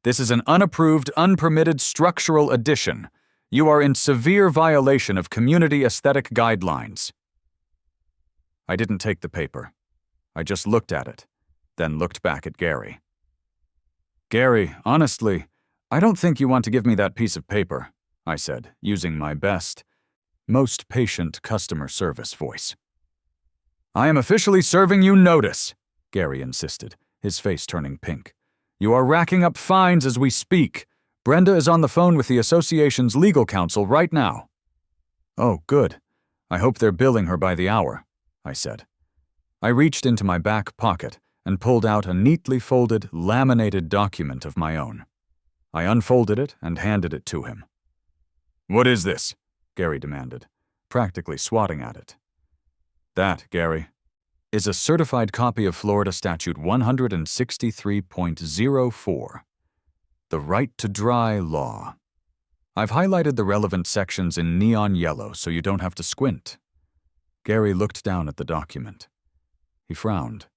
This is an unapproved, unpermitted structural addition. You are in severe violation of community aesthetic guidelines." I didn't take the paper. I just looked at it, then looked back at Gary. "Gary, honestly, I don't think you want to give me that piece of paper," I said, using my best, most patient customer service voice. "I am officially serving you notice," Gary insisted, his face turning pink. "You are racking up fines as we speak. Brenda is on the phone with the association's legal counsel right now." "Oh, good. I hope they're billing her by the hour," I said. I reached into my back pocket and pulled out a neatly folded, laminated document of my own. I unfolded it and handed it to him. "What is this?" Gary demanded, practically swatting at it. "That, Gary, is a certified copy of Florida Statute 163.04, the Right to Dry Law. I've highlighted the relevant sections in neon yellow so you don't have to squint." Gary looked down at the document. He frowned.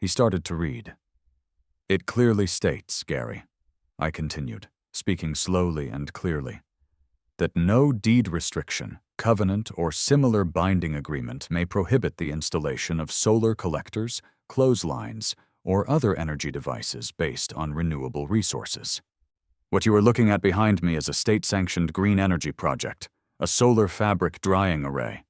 He started to read. "It clearly states, Gary," I continued, speaking slowly and clearly, "that no deed restriction, covenant, or similar binding agreement may prohibit the installation of solar collectors, clotheslines, or other energy devices based on renewable resources." What you are looking at behind me is a state-sanctioned green energy project, a solar fabric drying array.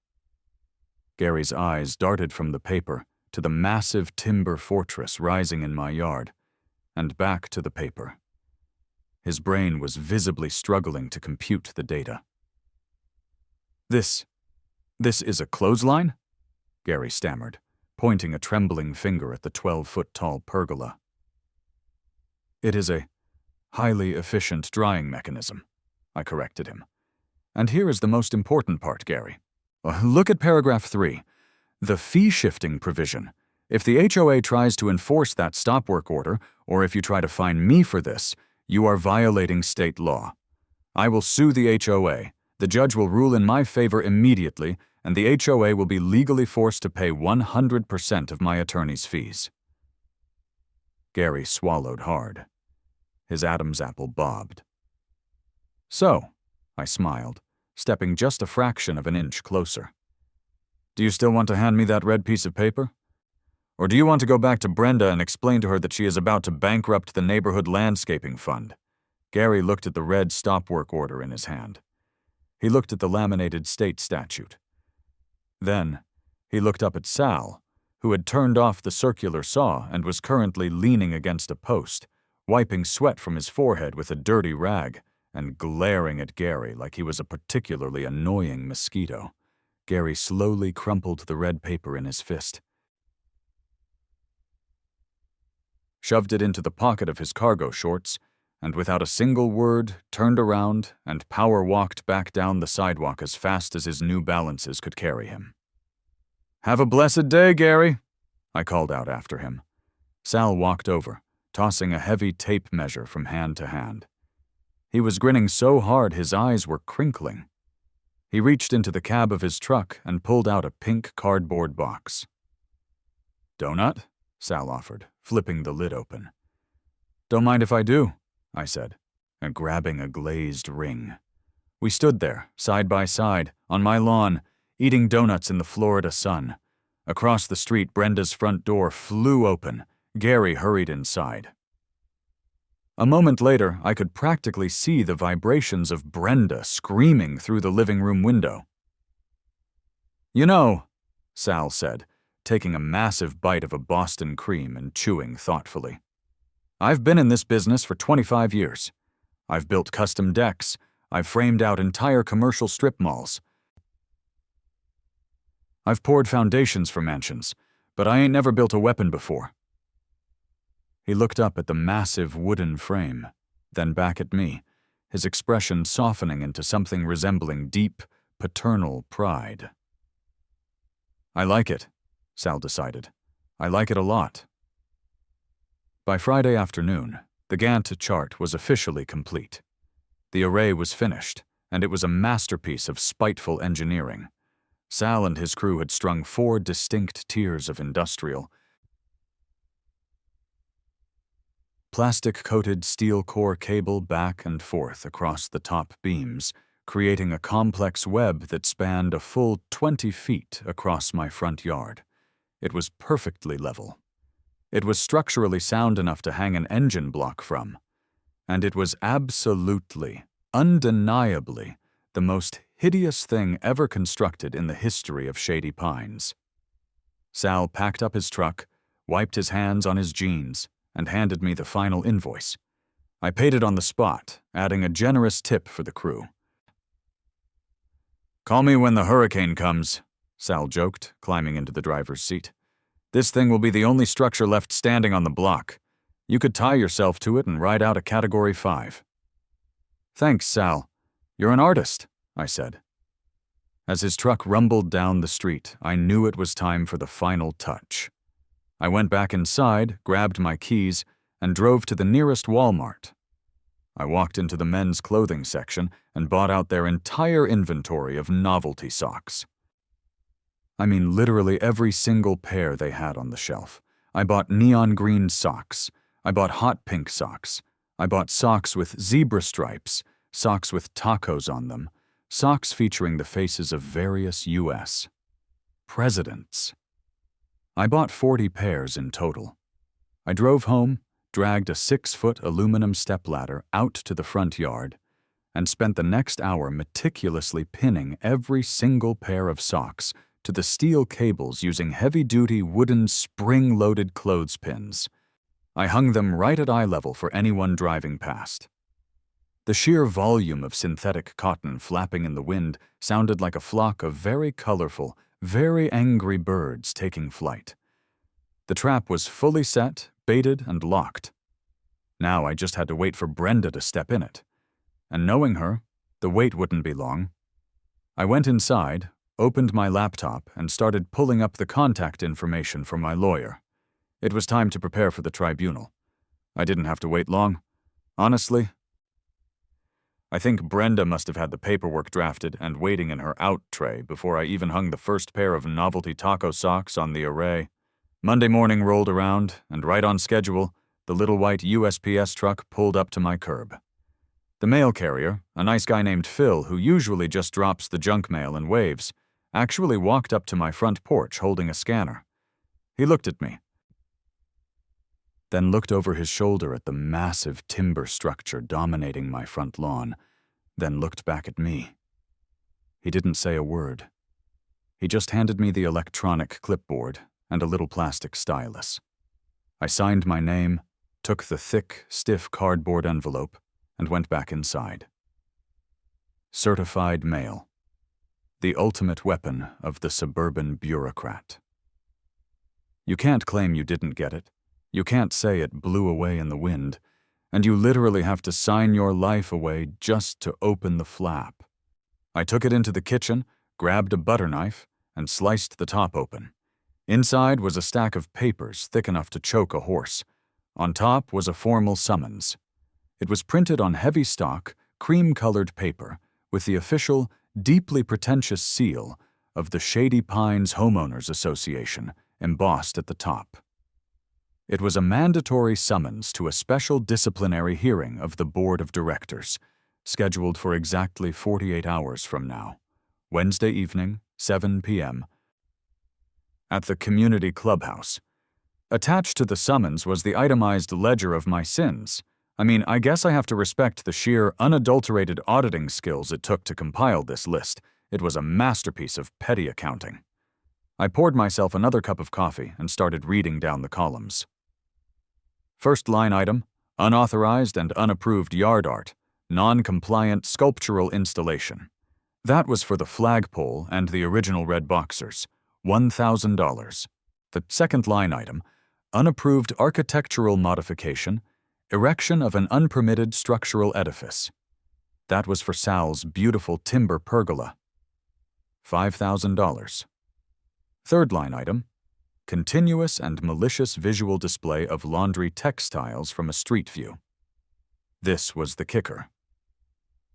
Gary's eyes darted from the paper to the massive timber fortress rising in my yard, and back to the paper. His brain was visibly struggling to compute the data. This is a clothesline? Gary stammered, pointing a trembling finger at the 12-foot-tall pergola. It is a highly efficient drying mechanism, I corrected him. And here is the most important part, Gary. Look at paragraph 3, the fee-shifting provision. If the HOA tries to enforce that stop work order, or if you try to fine me for this, you are violating state law. I will sue the HOA. The judge will rule in my favor immediately, and the HOA will be legally forced to pay 100% of my attorney's fees. Gary swallowed hard. His Adam's apple bobbed. So, I smiled, stepping just a fraction of an inch closer. Do you still want to hand me that red piece of paper? Or do you want to go back to Brenda and explain to her that she is about to bankrupt the neighborhood landscaping fund? Gary looked at the red stop work order in his hand. He looked at the laminated state statute. Then, he looked up at Sal, who had turned off the circular saw and was currently leaning against a post, wiping sweat from his forehead with a dirty rag, and glaring at Gary like he was a particularly annoying mosquito. Gary slowly crumpled the red paper in his fist, shoved it into the pocket of his cargo shorts, and without a single word, turned around and power-walked back down the sidewalk as fast as his New Balances could carry him. "Have a blessed day, Gary," I called out after him. Sal walked over, tossing a heavy tape measure from hand to hand. He was grinning so hard his eyes were crinkling. He reached into the cab of his truck and pulled out a pink cardboard box. "Donut?" Sal offered, flipping the lid open. "Don't mind if I do," I said, and grabbing a glazed ring. We stood there, side by side, on my lawn, eating donuts in the Florida sun. Across the street, Brenda's front door flew open. Gary hurried inside. A moment later, I could practically see the vibrations of Brenda screaming through the living room window. "You know," Sal said, taking a massive bite of a Boston cream and chewing thoughtfully, "I've been in this business for 25 years. I've built custom decks. I've framed out entire commercial strip malls. I've poured foundations for mansions, but I ain't never built a weapon before." He looked up at the massive wooden frame, then back at me, his expression softening into something resembling deep, paternal pride. "I like it," Sal decided. "I like it a lot." By Friday afternoon, the Gantt chart was officially complete. The array was finished, and it was a masterpiece of spiteful engineering. Sal and his crew had strung 4 distinct tiers of industrial, plastic-coated steel core cable back and forth across the top beams, creating a complex web that spanned a full 20 feet across my front yard. It was perfectly level. It was structurally sound enough to hang an engine block from. And it was absolutely, undeniably, the most hideous thing ever constructed in the history of Shady Pines. Sal packed up his truck, wiped his hands on his jeans, and handed me the final invoice. I paid it on the spot, adding a generous tip for the crew. "Call me when the hurricane comes," Sal joked, climbing into the driver's seat. "This thing will be the only structure left standing on the block. You could tie yourself to it and ride out a Category 5. "Thanks, Sal. You're an artist," I said. As his truck rumbled down the street, I knew it was time for the final touch. I went back inside, grabbed my keys, and drove to the nearest Walmart. I walked into the men's clothing section and bought out their entire inventory of novelty socks. I mean literally every single pair they had on the shelf. I bought neon green socks. I bought hot pink socks. I bought socks with zebra stripes, socks with tacos on them, socks featuring the faces of various U.S. presidents. I bought 40 pairs in total. I drove home, dragged a 6-foot aluminum stepladder out to the front yard and spent the next hour meticulously pinning every single pair of socks to the steel cables using heavy-duty wooden spring-loaded clothespins. I hung them right at eye level for anyone driving past. The sheer volume of synthetic cotton flapping in the wind sounded like a flock of very colorful, very angry birds taking flight. The trap was fully set, baited, and locked. Now I just had to wait for Brenda to step in it. And knowing her, the wait wouldn't be long. I went inside, opened my laptop, and started pulling up the contact information from my lawyer. It was time to prepare for the tribunal. I didn't have to wait long. Honestly, I think Brenda must have had the paperwork drafted and waiting in her out tray before I even hung the first pair of novelty taco socks on the array. Monday morning rolled around, and right on schedule, the little white USPS truck pulled up to my curb. The mail carrier, a nice guy named Phil who usually just drops the junk mail and waves, actually walked up to my front porch holding a scanner. He looked at me, then looked over his shoulder at the massive timber structure dominating my front lawn, then looked back at me. He didn't say a word. He just handed me the electronic clipboard and a little plastic stylus. I signed my name, took the thick, stiff cardboard envelope, and went back inside. Certified mail. The ultimate weapon of the suburban bureaucrat. You can't claim you didn't get it. You can't say it blew away in the wind, and you literally have to sign your life away just to open the flap. I took it into the kitchen, grabbed a butter knife, and sliced the top open. Inside was a stack of papers thick enough to choke a horse. On top was a formal summons. It was printed on heavy stock, cream-colored paper, with the official, deeply pretentious seal of the Shady Pines Homeowners Association embossed at the top. It was a mandatory summons to a special disciplinary hearing of the Board of Directors, scheduled for exactly 48 hours from now, Wednesday evening, 7 p.m., at the community clubhouse. Attached to the summons was the itemized ledger of my sins. I guess I have to respect the sheer, unadulterated auditing skills it took to compile this list. It was a masterpiece of petty accounting. I poured myself another cup of coffee and started reading down the columns. First line item, unauthorized and unapproved yard art, non-compliant sculptural installation. That was for the Flagpole and the original red boxers, $1,000. The second line item, unapproved architectural modification, erection of an unpermitted structural edifice. That was for Sal's beautiful timber pergola. $5,000. Third line item, continuous and malicious visual display of laundry textiles from a street view. This was the kicker.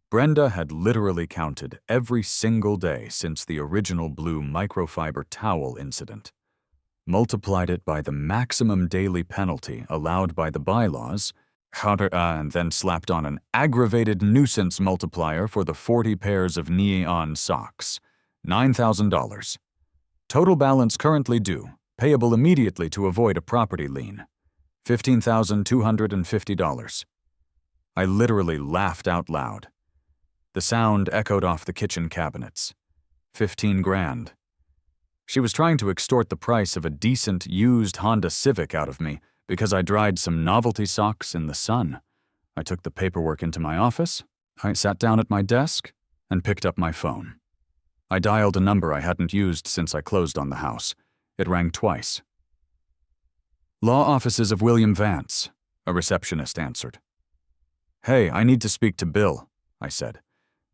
Brenda had literally counted every single day since the original blue microfiber towel incident, multiplied it by the maximum daily penalty allowed by the bylaws, and then slapped on an aggravated nuisance multiplier for the 40 pairs of neon socks. $9,000. Total balance currently due, payable immediately to avoid a property lien. $15,250. I literally laughed out loud. The sound echoed off the kitchen cabinets. 15 grand. She was trying to extort the price of a decent used Honda Civic out of me because I dried some novelty socks in the sun. I took the paperwork into my office, I sat down at my desk, and picked up my phone. I dialed a number I hadn't used since I closed on the house. It rang twice. Law offices of William Vance, a receptionist answered. Hey, I need to speak to Bill, I said.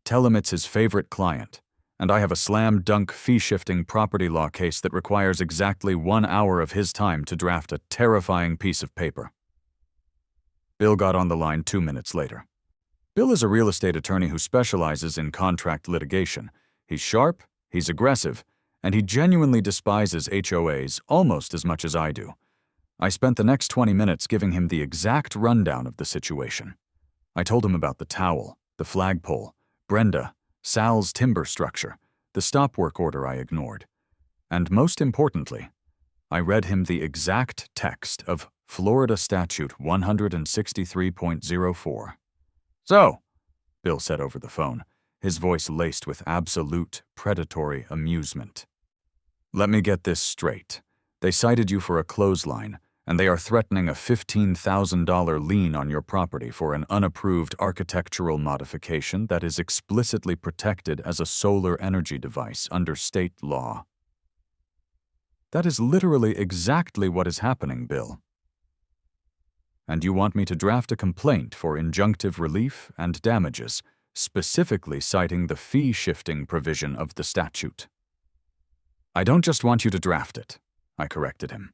Tell him it's his favorite client, and I have a slam-dunk fee-shifting property law case that requires exactly 1 hour of his time to draft a terrifying piece of paper. Bill got on the line 2 minutes later. Bill is a real estate attorney who specializes in contract litigation. He's sharp, he's aggressive, and he genuinely despises HOAs almost as much as I do. I spent the next 20 minutes giving him the exact rundown of the situation. I told him about the towel, the flagpole, Brenda, Sal's timber structure, the stop work order I ignored. And most importantly, I read him the exact text of Florida Statute 163.04. So, Bill said over the phone, his voice laced with absolute predatory amusement. Let me get this straight. They cited you for a clothesline, and they are threatening a $15,000 lien on your property for an unapproved architectural modification that is explicitly protected as a solar energy device under state law. That is literally exactly what is happening, Bill. And you want me to draft a complaint for injunctive relief and damages, specifically citing the fee-shifting provision of the statute. I don't just want you to draft it, I corrected him.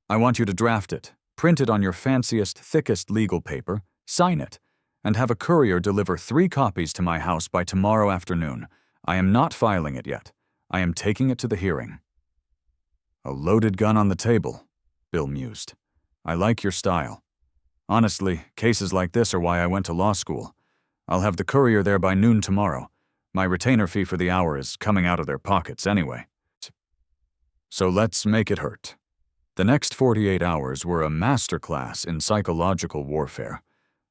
I want you to draft it, print it on your fanciest, thickest legal paper, sign it, and have a courier deliver 3 copies to my house by tomorrow afternoon. I am not filing it yet. I am taking it to the hearing. A loaded gun on the table, Bill mused. I like your style. Honestly, cases like this are why I went to law school. I'll have the courier there by noon tomorrow. My retainer fee for the hour is coming out of their pockets anyway. So let's make it hurt. The next 48 hours were a masterclass in psychological warfare.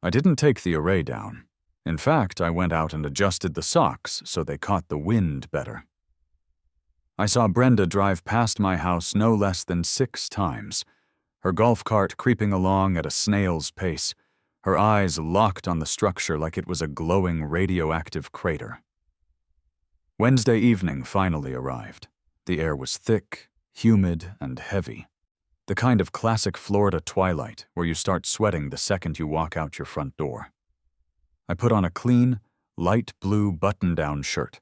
I didn't take the array down. In fact, I went out and adjusted the socks so they caught the wind better. I saw Brenda drive past my house no less than 6 times, her golf cart creeping along at a snail's pace, her eyes locked on the structure like it was a glowing radioactive crater. Wednesday evening finally arrived. The air was thick, humid, and heavy. The kind of classic Florida twilight where you start sweating the second you walk out your front door. I put on a clean, light blue button-down shirt,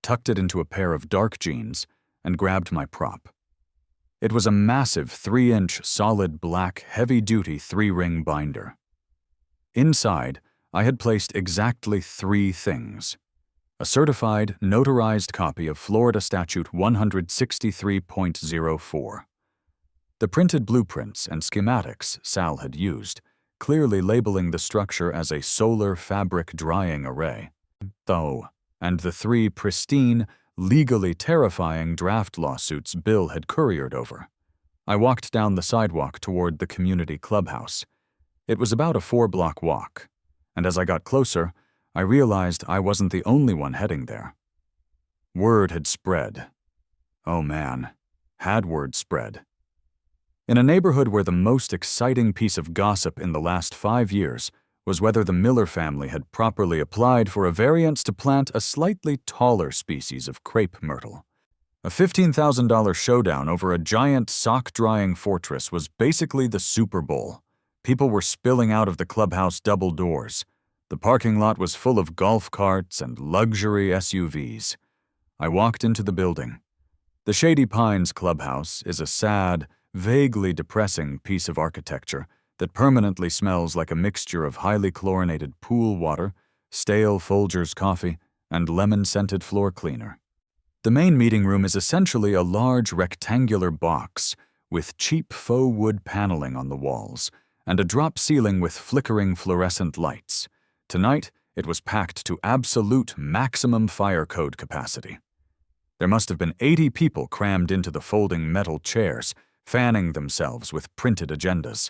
tucked it into a pair of dark jeans, and grabbed my prop. It was a massive 3-inch solid black heavy-duty 3-ring binder. Inside, I had placed exactly 3 things. A certified, notarized copy of Florida Statute 163.04. The printed blueprints and schematics Sal had used, clearly labeling the structure as a solar fabric drying array, and the 3 pristine, legally terrifying draft lawsuits Bill had couriered over. I walked down the sidewalk toward the community clubhouse. It was about a 4-block walk, and as I got closer, I realized I wasn't the only one heading there. Word had spread. Oh man, had word spread. In a neighborhood where the most exciting piece of gossip in the last 5 years was whether the Miller family had properly applied for a variance to plant a slightly taller species of crepe myrtle. A $15,000 showdown over a giant sock-drying fortress was basically the Super Bowl. People were spilling out of the clubhouse double doors. The parking lot was full of golf carts and luxury SUVs. I walked into the building. The Shady Pines Clubhouse is a sad, vaguely depressing piece of architecture that permanently smells like a mixture of highly chlorinated pool water, stale Folgers coffee, and lemon-scented floor cleaner. The main meeting room is essentially a large rectangular box with cheap faux wood paneling on the walls and a drop ceiling with flickering fluorescent lights. Tonight, it was packed to absolute maximum fire code capacity. There must have been 80 people crammed into the folding metal chairs, fanning themselves with printed agendas.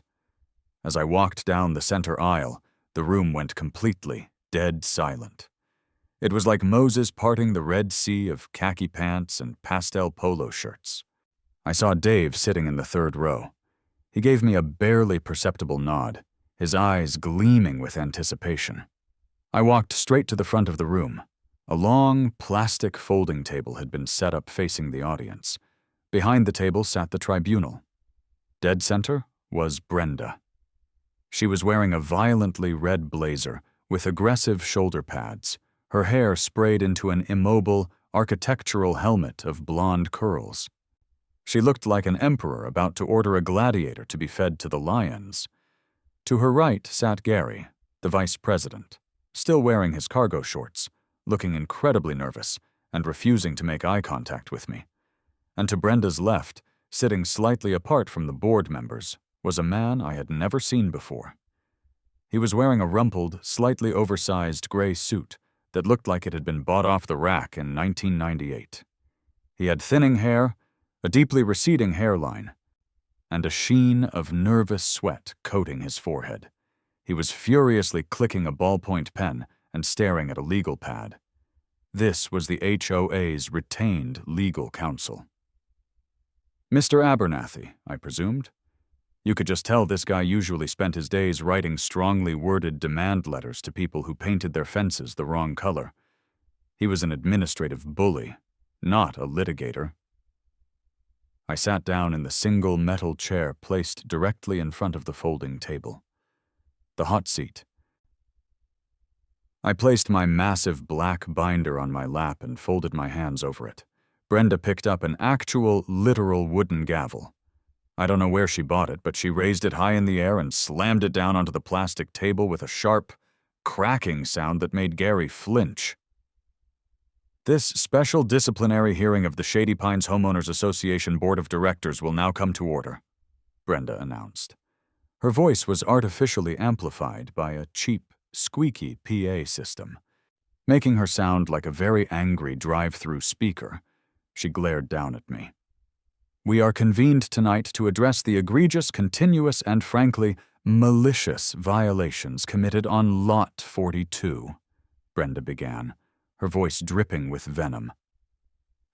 As I walked down the center aisle, the room went completely dead silent. It was like Moses parting the Red Sea of khaki pants and pastel polo shirts. I saw Dave sitting in the 3rd row. He gave me a barely perceptible nod, his eyes gleaming with anticipation. I walked straight to the front of the room. A long, plastic folding table had been set up facing the audience. Behind the table sat the tribunal. Dead center was Brenda. She was wearing a violently red blazer with aggressive shoulder pads, her hair sprayed into an immobile, architectural helmet of blonde curls. She looked like an emperor about to order a gladiator to be fed to the lions. To her right sat Gary, the vice president, still wearing his cargo shorts, looking incredibly nervous and refusing to make eye contact with me. And to Brenda's left, sitting slightly apart from the board members, was a man I had never seen before. He was wearing a rumpled, slightly oversized gray suit that looked like it had been bought off the rack in 1998. He had thinning hair, a deeply receding hairline, and a sheen of nervous sweat coating his forehead. He was furiously clicking a ballpoint pen and staring at a legal pad. This was the HOA's retained legal counsel. Mr. Abernathy, I presumed. You could just tell this guy usually spent his days writing strongly worded demand letters to people who painted their fences the wrong color. He was an administrative bully, not a litigator. I sat down in the single metal chair placed directly in front of the folding table. The hot seat. I placed my massive black binder on my lap and folded my hands over it. Brenda picked up an actual, literal wooden gavel. I don't know where she bought it, but she raised it high in the air and slammed it down onto the plastic table with a sharp, cracking sound that made Gary flinch. This special disciplinary hearing of the Shady Pines Homeowners Association Board of Directors will now come to order, Brenda announced. Her voice was artificially amplified by a cheap, squeaky PA system, making her sound like a very angry drive-through speaker. She glared down at me. We are convened tonight to address the egregious, continuous, and frankly, malicious violations committed on Lot 42, Brenda began, her voice dripping with venom.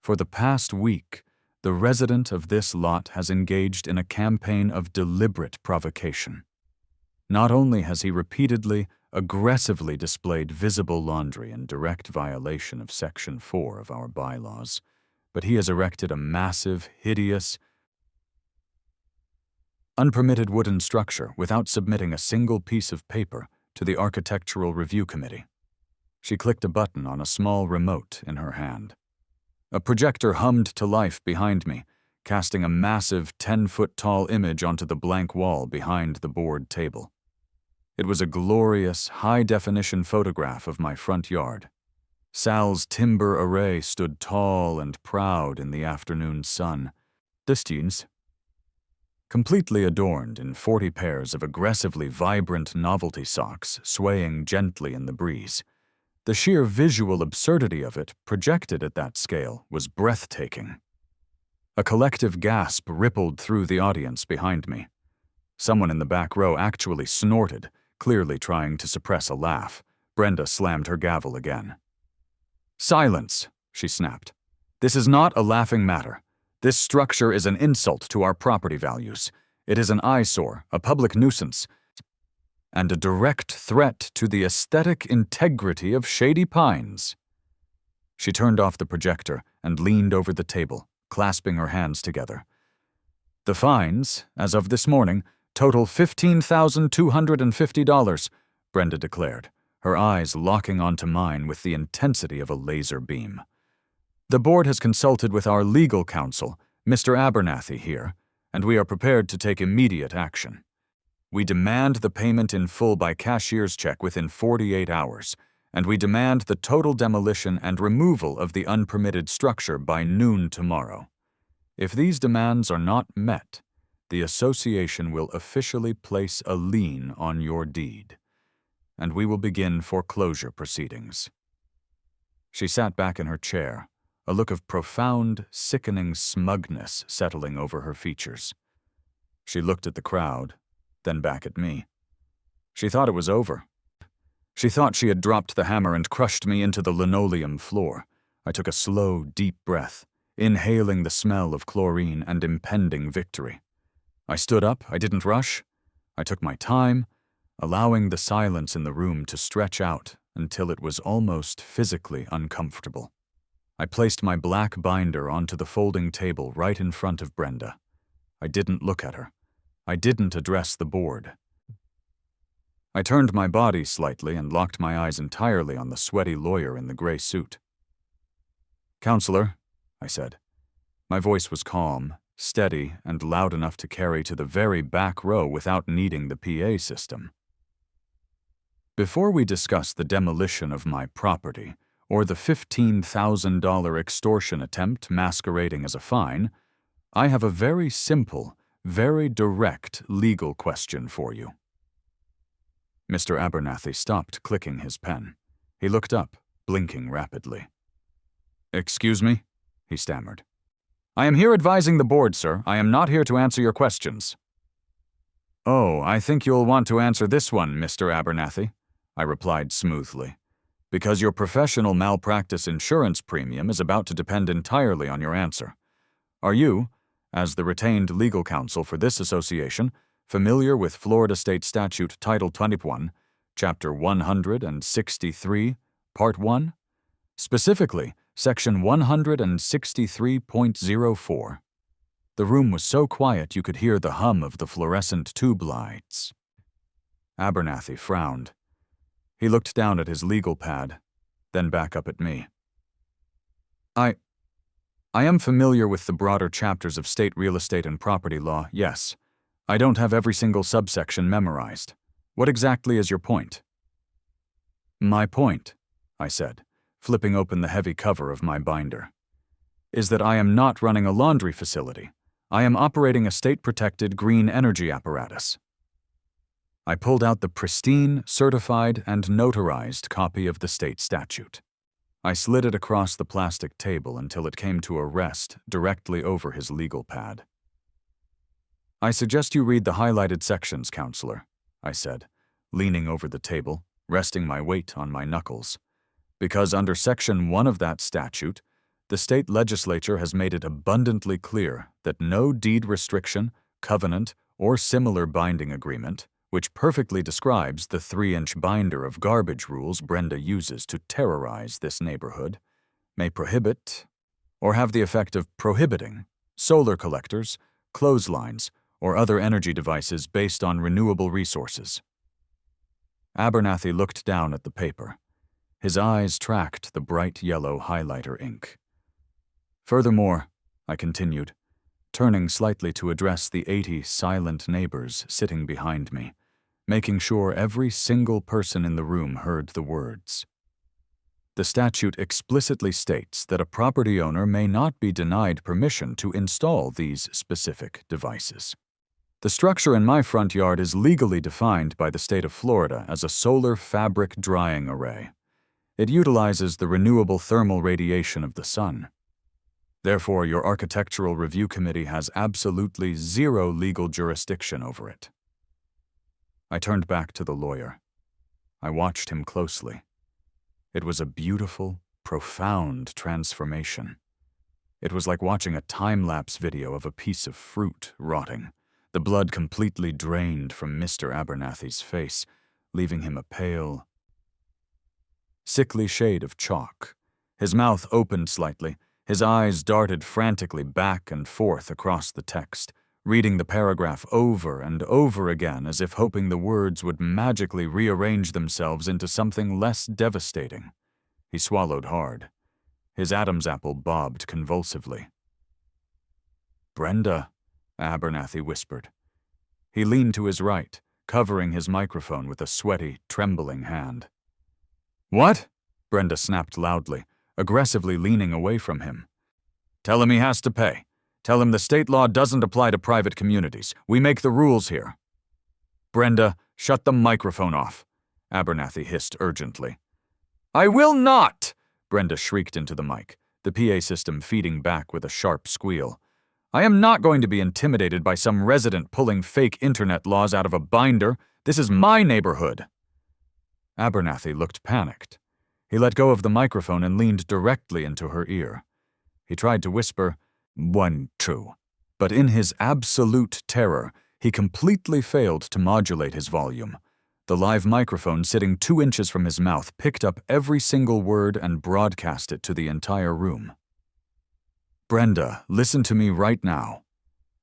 For the past week, the resident of this lot has engaged in a campaign of deliberate provocation. Not only has he repeatedly, aggressively displayed visible laundry in direct violation of Section 4 of our bylaws, but he has erected a massive, hideous, unpermitted wooden structure without submitting a single piece of paper to the Architectural Review Committee. She clicked a button on a small remote in her hand. A projector hummed to life behind me, casting a massive 10-foot-tall image onto the blank wall behind the board table. It was a glorious, high-definition photograph of my front yard. Sal's timber array stood tall and proud in the afternoon sun. Distance, completely adorned in 40 pairs of aggressively vibrant novelty socks swaying gently in the breeze. The sheer visual absurdity of it, projected at that scale, was breathtaking. A collective gasp rippled through the audience behind me. Someone in the back row actually snorted, clearly trying to suppress a laugh. Brenda slammed her gavel again. Silence, she snapped. This is not a laughing matter. This structure is an insult to our property values. It is an eyesore, a public nuisance, and a direct threat to the aesthetic integrity of Shady Pines. She turned off the projector and leaned over the table, clasping her hands together. The fines, as of this morning, total $15,250, Brenda declared, her eyes locking onto mine with the intensity of a laser beam. The board has consulted with our legal counsel, Mr. Abernathy here, and we are prepared to take immediate action. We demand the payment in full by cashier's check within 48 hours, and we demand the total demolition and removal of the unpermitted structure by noon tomorrow. If these demands are not met, the association will officially place a lien on your deed, and we will begin foreclosure proceedings. She sat back in her chair, a look of profound, sickening smugness settling over her features. She looked at the crowd, then back at me. She thought it was over. She thought she had dropped the hammer and crushed me into the linoleum floor. I took a slow, deep breath, inhaling the smell of chlorine and impending victory. I stood up, I didn't rush. I took my time, allowing the silence in the room to stretch out until it was almost physically uncomfortable. I placed my black binder onto the folding table right in front of Brenda. I didn't look at her. I didn't address the board. I turned my body slightly and locked my eyes entirely on the sweaty lawyer in the gray suit. "Counselor," I said. My voice was calm, steady, and loud enough to carry to the very back row without needing the PA system. Before we discuss the demolition of my property, or the $15,000 extortion attempt masquerading as a fine, I have a very simple, very direct legal question for you. Mr. Abernathy stopped clicking his pen. He looked up, blinking rapidly. "Excuse me?" he stammered. I am here advising the board, sir. I am not here to answer your questions. Oh, I think you'll want to answer this one, Mr. Abernathy, I replied smoothly, because your professional malpractice insurance premium is about to depend entirely on your answer. Are you, as the retained legal counsel for this association, familiar with Florida State Statute Title 21, Chapter 163, Part 1? Specifically, Section 163.04. The room was so quiet you could hear the hum of the fluorescent tube lights. Abernathy frowned. He looked down at his legal pad, then back up at me. I am familiar with the broader chapters of state real estate and property law, yes. I don't have every single subsection memorized. What exactly is your point? My point, I said, flipping open the heavy cover of my binder, is that I am not running a laundry facility. I am operating a state-protected green energy apparatus. I pulled out the pristine, certified, and notarized copy of the state statute. I slid it across the plastic table until it came to a rest directly over his legal pad. I suggest you read the highlighted sections, Counselor, I said, leaning over the table, resting my weight on my knuckles, because under Section 1 of that statute, the state legislature has made it abundantly clear that no deed restriction, covenant, or similar binding agreement, which perfectly describes the 3-inch binder of garbage rules Brenda uses to terrorize this neighborhood, may prohibit, or have the effect of prohibiting, solar collectors, clotheslines, or other energy devices based on renewable resources. Abernathy looked down at the paper. His eyes tracked the bright yellow highlighter ink. Furthermore, I continued, turning slightly to address the 80 silent neighbors sitting behind me, making sure every single person in the room heard the words. The statute explicitly states that a property owner may not be denied permission to install these specific devices. The structure in my front yard is legally defined by the state of Florida as a solar fabric drying array. It utilizes the renewable thermal radiation of the sun. Therefore, your architectural review committee has absolutely zero legal jurisdiction over it. I turned back to the lawyer. I watched him closely. It was a beautiful, profound transformation. It was like watching a time-lapse video of a piece of fruit rotting, the blood completely drained from Mr. Abernathy's face, leaving him a pale, sickly shade of chalk. His mouth opened slightly. His eyes darted frantically back and forth across the text, reading the paragraph over and over again as if hoping the words would magically rearrange themselves into something less devastating. He swallowed hard. His Adam's apple bobbed convulsively. "Brenda," Abernathy whispered. He leaned to his right, covering his microphone with a sweaty, trembling hand. "What?" Brenda snapped loudly, aggressively leaning away from him. "Tell him he has to pay. Tell him the state law doesn't apply to private communities. We make the rules here." "Brenda, shut the microphone off," Abernathy hissed urgently. "I will not!" Brenda shrieked into the mic, the PA system feeding back with a sharp squeal. "I am not going to be intimidated by some resident pulling fake internet laws out of a binder. This is my neighborhood." Abernathy looked panicked. He let go of the microphone and leaned directly into her ear. He tried to whisper, "One true," but in his absolute terror, he completely failed to modulate his volume. The live microphone sitting 2 inches from his mouth picked up every single word and broadcast it to the entire room. "Brenda, listen to me right now."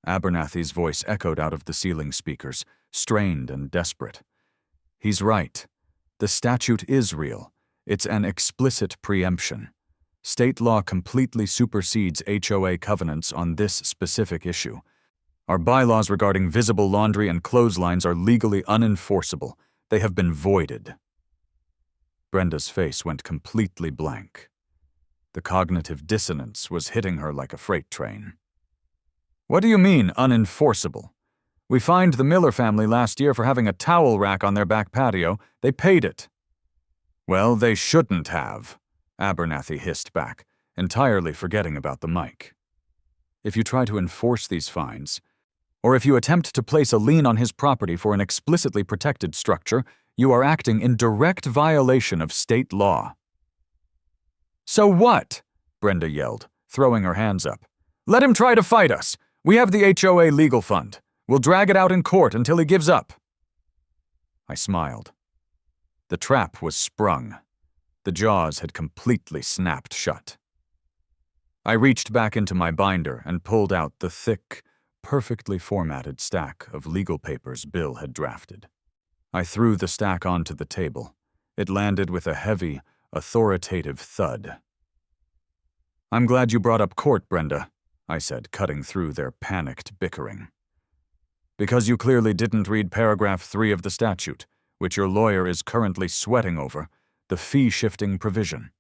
Abernathy's voice echoed out of the ceiling speakers, strained and desperate. "He's right. The statute is real. It's an explicit preemption. State law completely supersedes HOA covenants on this specific issue. Our bylaws regarding visible laundry and clotheslines are legally unenforceable. They have been voided." Brenda's face went completely blank. The cognitive dissonance was hitting her like a freight train. "What do you mean, unenforceable? We fined the Miller family last year for having a towel rack on their back patio. They paid it." "Well, they shouldn't have," Abernathy hissed back, entirely forgetting about the mic. if you try to enforce these fines, or if you attempt to place a lien on his property for an explicitly protected structure, you are acting in direct violation of state law." "So what?" Brenda yelled, throwing her hands up. "Let him try to fight us. We have the HOA legal fund. We'll drag it out in court until he gives up." I smiled. The trap was sprung. The jaws had completely snapped shut. I reached back into my binder and pulled out the thick, perfectly formatted stack of legal papers Bill had drafted. I threw the stack onto the table. It landed with a heavy, authoritative thud. "I'm glad you brought up court, Brenda," I said, cutting through their panicked bickering. "Because you clearly didn't read paragraph 3 of the statute, which your lawyer is currently sweating over, the fee-shifting provision."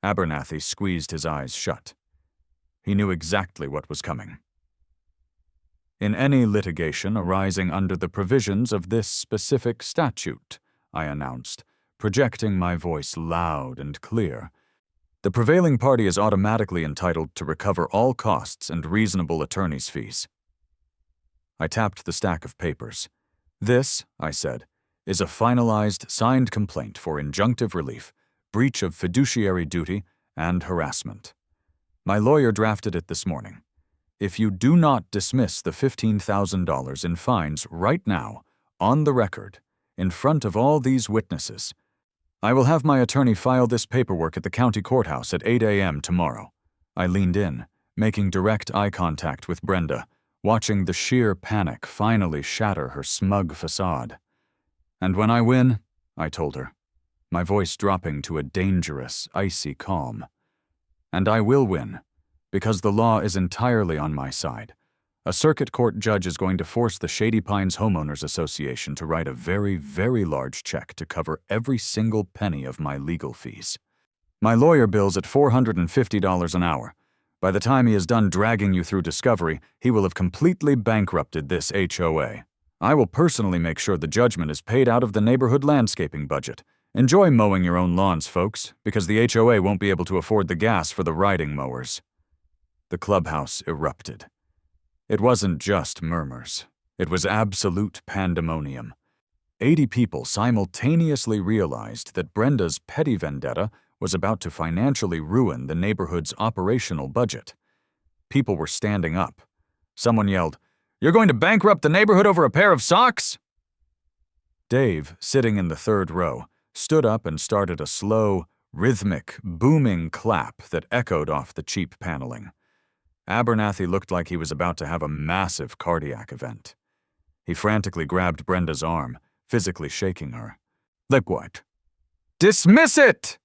Abernathy squeezed his eyes shut. He knew exactly what was coming. "In any litigation arising under the provisions of this specific statute," I announced, projecting my voice loud and clear, "the prevailing party is automatically entitled to recover all costs and reasonable attorney's fees." I tapped the stack of papers. "This," I said, "is a finalized, signed complaint for injunctive relief, breach of fiduciary duty, and harassment. My lawyer drafted it this morning. If you do not dismiss the $15,000 in fines right now, on the record, in front of all these witnesses, I will have my attorney file this paperwork at the county courthouse at 8 a.m. tomorrow." I leaned in, making direct eye contact with Brenda, watching the sheer panic finally shatter her smug facade. "And when I win," I told her, my voice dropping to a dangerous, icy calm, "and I will win, because the law is entirely on my side. A circuit court judge is going to force the Shady Pines Homeowners Association to write a very, very large check to cover every single penny of my legal fees. My lawyer bills at $450 an hour. By the time he is done dragging you through discovery, he will have completely bankrupted this HOA. I will personally make sure the judgment is paid out of the neighborhood landscaping budget. Enjoy mowing your own lawns, folks, because the HOA won't be able to afford the gas for the riding mowers." The clubhouse erupted. It wasn't just murmurs. It was absolute pandemonium. 80 people simultaneously realized that Brenda's petty vendetta was about to financially ruin the neighborhood's operational budget. People were standing up. Someone yelled, "You're going to bankrupt the neighborhood over a pair of socks?" Dave, sitting in the third row, stood up and started a slow, rhythmic, booming clap that echoed off the cheap paneling. Abernathy looked like he was about to have a massive cardiac event. He frantically grabbed Brenda's arm, physically shaking her. "Like what?" "Dismiss it!"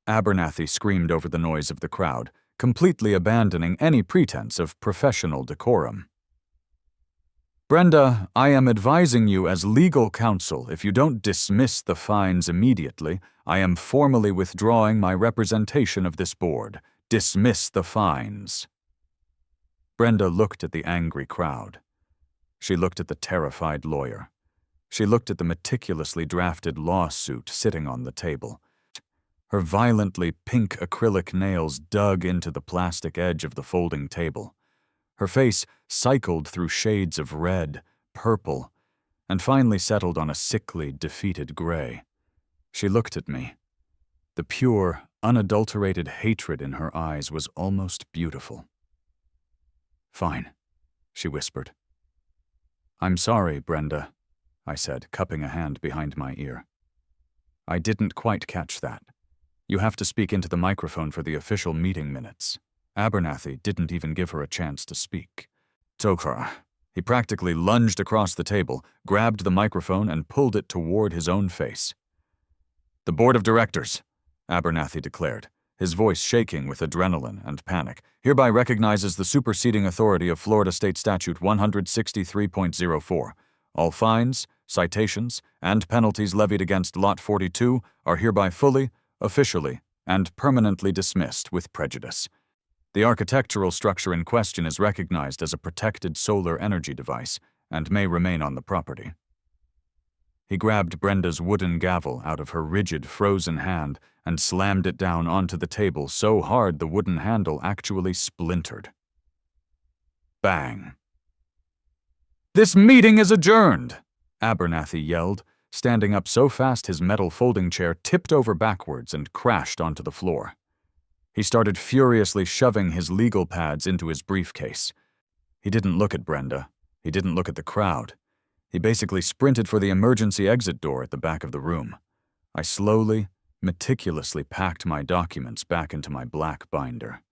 Abernathy screamed over the noise of the crowd, completely abandoning any pretense of professional decorum. "Brenda, I am advising you as legal counsel, if you don't dismiss the fines immediately, I am formally withdrawing my representation of this board. Dismiss the fines." Brenda looked at the angry crowd. She looked at the terrified lawyer. She looked at the meticulously drafted lawsuit sitting on the table. Her violently pink acrylic nails dug into the plastic edge of the folding table. Her face cycled through shades of red, purple, and finally settled on a sickly, defeated gray. She looked at me. The pure, unadulterated hatred in her eyes was almost beautiful. "Fine," she whispered. "I'm sorry, Brenda," I said, cupping a hand behind my ear. "I didn't quite catch that. You have to speak into the microphone for the official meeting minutes." Abernathy didn't even give her a chance to speak. Tokar. He practically lunged across the table, grabbed the microphone, and pulled it toward his own face. "The Board of Directors," Abernathy declared, his voice shaking with adrenaline and panic, "hereby recognizes the superseding authority of Florida State Statute 163.04. All fines, citations, and penalties levied against Lot 42 are hereby fully, officially, and permanently dismissed with prejudice. The architectural structure in question is recognized as a protected solar energy device and may remain on the property." He grabbed Brenda's wooden gavel out of her rigid, frozen hand and slammed it down onto the table so hard the wooden handle actually splintered. Bang. "This meeting is adjourned," Abernathy yelled, standing up so fast his metal folding chair tipped over backwards and crashed onto the floor. He started furiously shoving his legal pads into his briefcase. He didn't look at Brenda. He didn't look at the crowd. He basically sprinted for the emergency exit door at the back of the room. I slowly, meticulously packed my documents back into my black binder,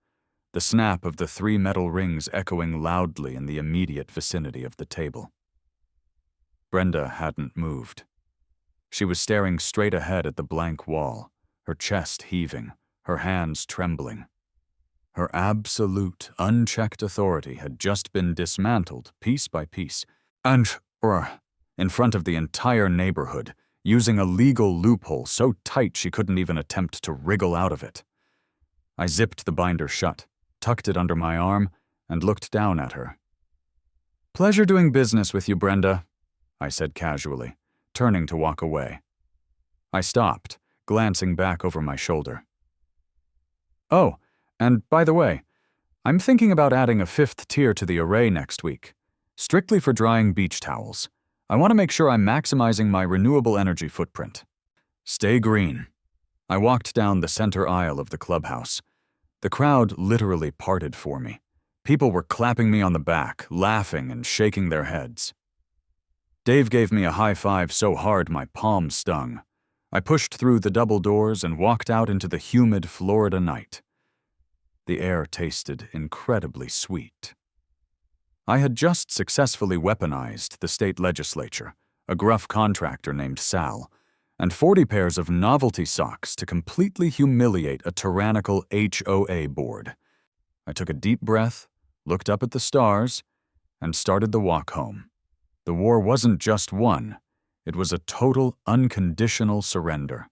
the snap of the 3 metal rings echoing loudly in the immediate vicinity of the table. Brenda hadn't moved. She was staring straight ahead at the blank wall, her chest heaving, her hands trembling. Her absolute, unchecked authority had just been dismantled piece by piece, and, in front of the entire neighborhood, using a legal loophole so tight she couldn't even attempt to wriggle out of it. I zipped the binder shut, tucked it under my arm, and looked down at her. "Pleasure doing business with you, Brenda," I said casually, turning to walk away. I stopped, glancing back over my shoulder. "Oh, and by the way, I'm thinking about adding a 5th tier to the array next week, strictly for drying beach towels. I want to make sure I'm maximizing my renewable energy footprint. Stay green." I walked down the center aisle of the clubhouse. The crowd literally parted for me. People were clapping me on the back, laughing and shaking their heads. Dave gave me a high five so hard my palm stung. I pushed through the double doors and walked out into the humid Florida night. The air tasted incredibly sweet. I had just successfully weaponized the state legislature, a gruff contractor named Sal, and 40 pairs of novelty socks to completely humiliate a tyrannical HOA board. I took a deep breath, looked up at the stars, and started the walk home. The war wasn't just won, it was a total, unconditional surrender.